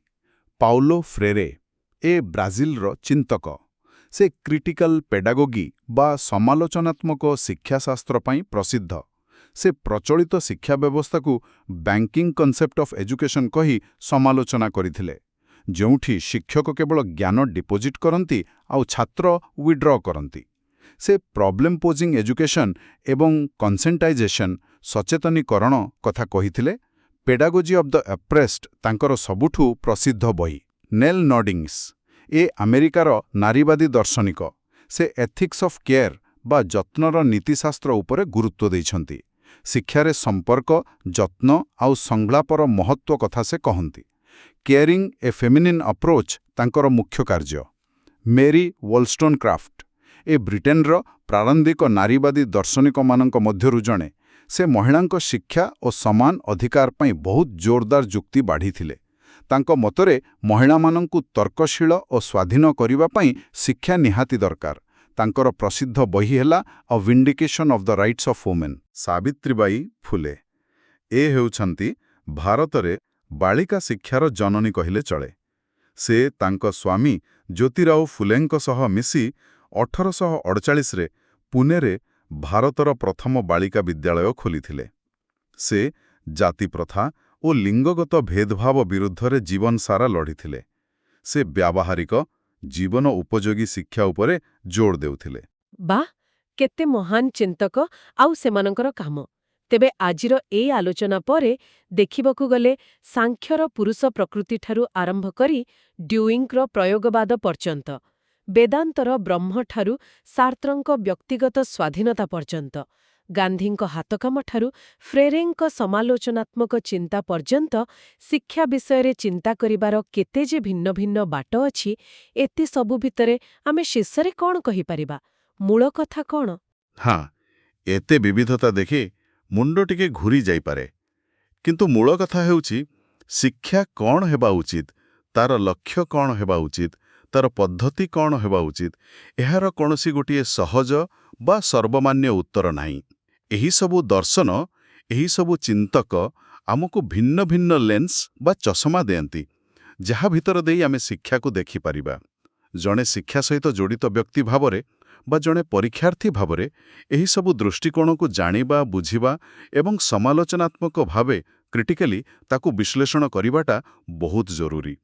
ପାଉଲୋ ଫ୍ରେରେ ଏ ବ୍ରାଜିଲର ଚିନ୍ତକ। ସେ କ୍ରିଟିକାଲ ପେଡାଗୋଗି ବା ସମାଲୋଚନାତ୍ମକ ଶିକ୍ଷାଶାସ୍ତ୍ର ପାଇଁ ପ୍ରସିଦ୍ଧ। ସେ ପ୍ରଚଳିତ ଶିକ୍ଷା ବ୍ୟବସ୍ଥାକୁ ବ୍ୟାଙ୍କିଂ କନସେପ୍ଟ ଅଫ୍ ଏଜୁକେସନ୍ କହି ସମାଲୋଚନା କରିଥିଲେ, ଯେଉଁଠି ଶିକ୍ଷକ କେବଳ ଜ୍ଞାନ ଡିପୋଜିଟ୍ କରନ୍ତି ଆଉ ଛାତ୍ର ୱିଡ୍ର କରନ୍ତି। ସେ ପ୍ରୋବ୍ଲେମ୍ ପୋଜିଂ ଏଜୁକେସନ୍ ଏବଂ କନ୍ସେଣ୍ଟାଇଜେସନ୍ ସଚେତନୀକରଣ କଥା କହିଥିଲେ। ପେଡାଗୋଜି ଅଫ୍ ଦ ଅପ୍ରେସ୍ଡ ତାଙ୍କର ସବୁଠୁ ପ୍ରସିଦ୍ଧ ବହି। ନେଲ୍ ନର୍ଡିଙ୍ଗସ୍ ଏ ଆମେରିକାର ନାରୀବାଦୀ ଦର୍ଶନିକ। ସେ ଏଥିକ୍ସ ଅଫ୍ କେୟାର ବା ଯତ୍ନର ନୀତିଶାସ୍ତ୍ର ଉପରେ ଗୁରୁତ୍ୱ ଦେଇଛନ୍ତି। ଶିକ୍ଷାରେ ସମ୍ପର୍କ, ଯତ୍ନ ଆଉ ସଂଳାପର ମହତ୍ୱ କଥା ସେ କହନ୍ତି। କେୟାରିଂ ଏ ଫେମିନିନ୍ ଆପ୍ରୋଚ୍ ତାଙ୍କର ମୁଖ୍ୟ କାର୍ଯ୍ୟ। ମେରୀ ୱୋଲ୍ଷ୍ଟୋନକ୍ରାଫ୍ଟ ଏ ବ୍ରିଟେନର ପ୍ରାରମ୍ଭିକ ନାରୀବାଦୀ ଦର୍ଶନିକମାନଙ୍କ ମଧ୍ୟରୁ ଜଣେ। ସେ ମହିଳାଙ୍କ ଶିକ୍ଷା ଓ ସମାନ ଅଧିକାର ପାଇଁ ବହୁତ ଜୋରଦାର ଯୁକ୍ତି ବାଢ଼ିଥିଲେ। ତାଙ୍କ ମତରେ ମହିଳାମାନଙ୍କୁ ତର୍କଶୀଳ ଓ ସ୍ୱାଧୀନ କରିବା ପାଇଁ ଶିକ୍ଷା ନିହାତି ଦରକାର। ତାଙ୍କର ପ୍ରସିଦ୍ଧ ବହି ହେଲା a vindication of the rights of women. Savitribai Phule ଏ ହେଉଛନ୍ତି ଭାରତରେ ବାଳିକା ଶିକ୍ଷାର ଜନନୀ କହିଲେ ଚଳେ। ସେ ତାଙ୍କ ସ୍ୱାମୀ ଜ୍ୟୋତିରାଓ ଫୁଲେଙ୍କ ସହ ମିଶି 1848ରେ ପୁନେରେ ଭାରତର ପ୍ରଥମ ବାଳିକା ବିଦ୍ୟାଳୟ ଖୋଲିଥିଲେ। ସେ ଜାତିପ୍ରଥା ଓ ଲିଙ୍ଗଗତ ଭେଦଭାବ ବିରୁଦ୍ଧରେ ଜୀବନସାରା ଲଢ଼ିଥିଲେ। ସେ ବ୍ୟାବହାରିକ, ଜୀବନ ଉପଯୋଗୀ ଶିକ୍ଷା ଉପରେ ଜୋର ଦେଉଥିଲେ। ବାଃ, କେତେ ମହାନ ଚିନ୍ତକ ଆଉ ସେମାନଙ୍କର କାମ। ତେବେ ଆଜିର ଏଇ ଆଲୋଚନା ପରେ ଦେଖିବାକୁ ଗଲେ ସାଂଖ୍ୟର ପୁରୁଷ ପ୍ରକୃତିଠାରୁ ଆରମ୍ଭ କରି ଡ୍ୟୁଇଙ୍କର ପ୍ରୟୋଗବାଦ ପର୍ଯ୍ୟନ୍ତ, ବେଦାନ୍ତର ବ୍ରହ୍ମଠାରୁ ସାର୍ତ୍ରଙ୍କ ବ୍ୟକ୍ତିଗତ ସ୍ୱାଧୀନତା ପର୍ଯ୍ୟନ୍ତ, ଗାନ୍ଧୀଙ୍କ ହାତକାମଠାରୁ ଫ୍ରେରେଙ୍କ ସମାଲୋଚନାତ୍ମକ ଚିନ୍ତା ପର୍ଯ୍ୟନ୍ତ ଶିକ୍ଷା ବିଷୟରେ ଚିନ୍ତା କରିବାର କେତେ ଯେ ଭିନ୍ନ ଭିନ୍ନ ବାଟ ଅଛି, ଏତେ ସବୁ ଭିତରେ ଆମେ ଶେଷରେ କ'ଣ କହିପାରିବା? ମୂଳ କଥା କ'ଣ? ହଁ, ଏତେ ବିବିଧତା ଦେଖି ମୁଣ୍ଡ ଟିକେ ଘୂରି ଯାଇପାରେ। କିନ୍ତୁ ମୂଳ କଥା ହେଉଛି ଶିକ୍ଷା କ'ଣ ହେବା ଉଚିତ, ତାର ଲକ୍ଷ୍ୟ କ'ଣ ହେବା ଉଚିତ, ତାର ପଦ୍ଧତି କ'ଣ ହେବା ଉଚିତ, ଏହାର କୌଣସି ଗୋଟିଏ ସହଜ ବା ସର୍ବମାନ୍ୟ ଉତ୍ତର ନାହିଁ। ଏହିସବୁ ଦର୍ଶନ, ଏହିସବୁ ଚିନ୍ତକ ଆମକୁ ଭିନ୍ନ ଭିନ୍ନ ଲେନ୍ସ ବା ଚଷମା ଦିଅନ୍ତି, ଯାହା ଭିତର ଦେଇ ଆମେ ଶିକ୍ଷାକୁ ଦେଖିପାରିବା। ଜଣେ ଶିକ୍ଷା ସହିତ ଜଡ଼ିତ ବ୍ୟକ୍ତି ଭାବରେ ବା ଜଣେ ପରୀକ୍ଷାର୍ଥୀ ଭାବରେ ଏହିସବୁ ଦୃଷ୍ଟିକୋଣକୁ ଜାଣିବା, ବୁଝିବା ଏବଂ ସମାଲୋଚନାତ୍ମକ ଭାବେ କ୍ରିଟିକାଲି ତାକୁ ବିଶ୍ଳେଷଣ କରିବାଟା ବହୁତ ଜରୁରୀ।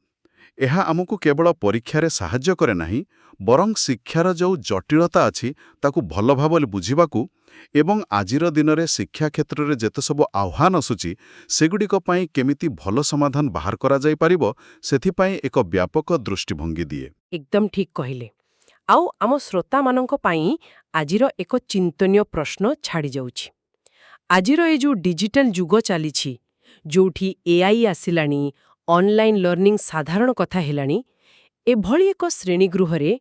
ଏହା ଆମକୁ କେବଳ ପରୀକ୍ଷାରେ ସାହାଯ୍ୟ କରେ ନାହିଁ, ବରଂ ଶିକ୍ଷାର ଯେଉଁ ଜଟିଳତା ଅଛି ତାକୁ ଭଲ ଭାବରେ ବୁଝିବାକୁ ଏବଂ ଆଜିର ଦିନରେ ଶିକ୍ଷା କ୍ଷେତ୍ରରେ ଯେତେସବୁ ଆହ୍ୱାନ ଆସୁଛି ସେଗୁଡ଼ିକ ପାଇଁ କେମିତି ଭଲ ସମାଧାନ ବାହାର କରାଯାଇପାରିବ, ସେଥିପାଇଁ ଏକ ବ୍ୟାପକ ଦୃଷ୍ଟିଭଙ୍ଗୀ ଦିଏ। ଏକଦମ ଠିକ୍ କହିଲେ। ଆଉ ଆମ ଶ୍ରୋତାମାନଙ୍କ ପାଇଁ ଆଜିର ଏକ ଚିନ୍ତନୀୟ ପ୍ରଶ୍ନ ଛାଡ଼ିଯାଉଛି। ଆଜିର ଏ ଯେଉଁ ଡିଜିଟାଲ ଯୁଗ ଚାଲିଛି, ଯେଉଁଠି AI ଆସିଲାଣି, ଅନଲାଇନ୍ ଲର୍ଣ୍ଣିଂ ସାଧାରଣ କଥା ହେଲାଣି, ଏଭଳି ଏକ ଶ୍ରେଣୀଗୃହରେ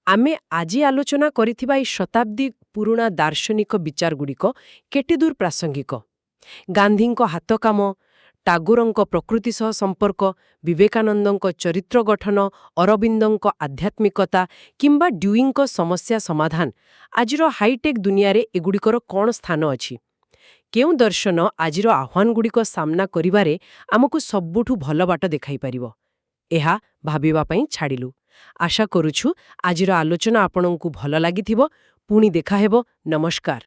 ଆମେ ଆଜି ଆଲୋଚନା କରିଥିବା ଏହି ଶତାବ୍ଦୀ ପୁରୁଣା ଦାର୍ଶନିକ ବିଚାରଗୁଡ଼ିକ କେତେଦୂର ପ୍ରାସଙ୍ଗିକ? ଗାନ୍ଧୀଙ୍କ ହାତକାମ, ଟାଗୋରଙ୍କ ପ୍ରକୃତି ସହ ସମ୍ପର୍କ, ବିବେକାନନ୍ଦଙ୍କ ଚରିତ୍ର ଗଠନ, ଅରବିନ୍ଦଙ୍କ ଆଧ୍ୟାତ୍ମିକତା କିମ୍ବା ଡ୍ୟୁଇଙ୍କ ସମସ୍ୟା ସମାଧାନ, ଆଜିର ହାଇଟେକ୍ ଦୁନିଆରେ ଏଗୁଡ଼ିକର କ'ଣ ସ୍ଥାନ ଅଛି? କେଉଁ ଦର୍ଶନ ଆଜିର ଆହ୍ୱାନଗୁଡ଼ିକ ସାମ୍ନା କରିବାରେ ଆମକୁ ସବୁଠୁ ଭଲ ବାଟ ଦେଖାଇପାରିବ? ଏହା ଭାବିବା ପାଇଁ ଛାଡ଼ିଲୁ। ଆଶା କରୁଛୁ ଆଜିର ଆଲୋଚନା ଆପଣଙ୍କୁ ଭଲ ଲାଗିଥିବ। ପୁଣି ଦେଖାହେବ। ନମସ୍କାର।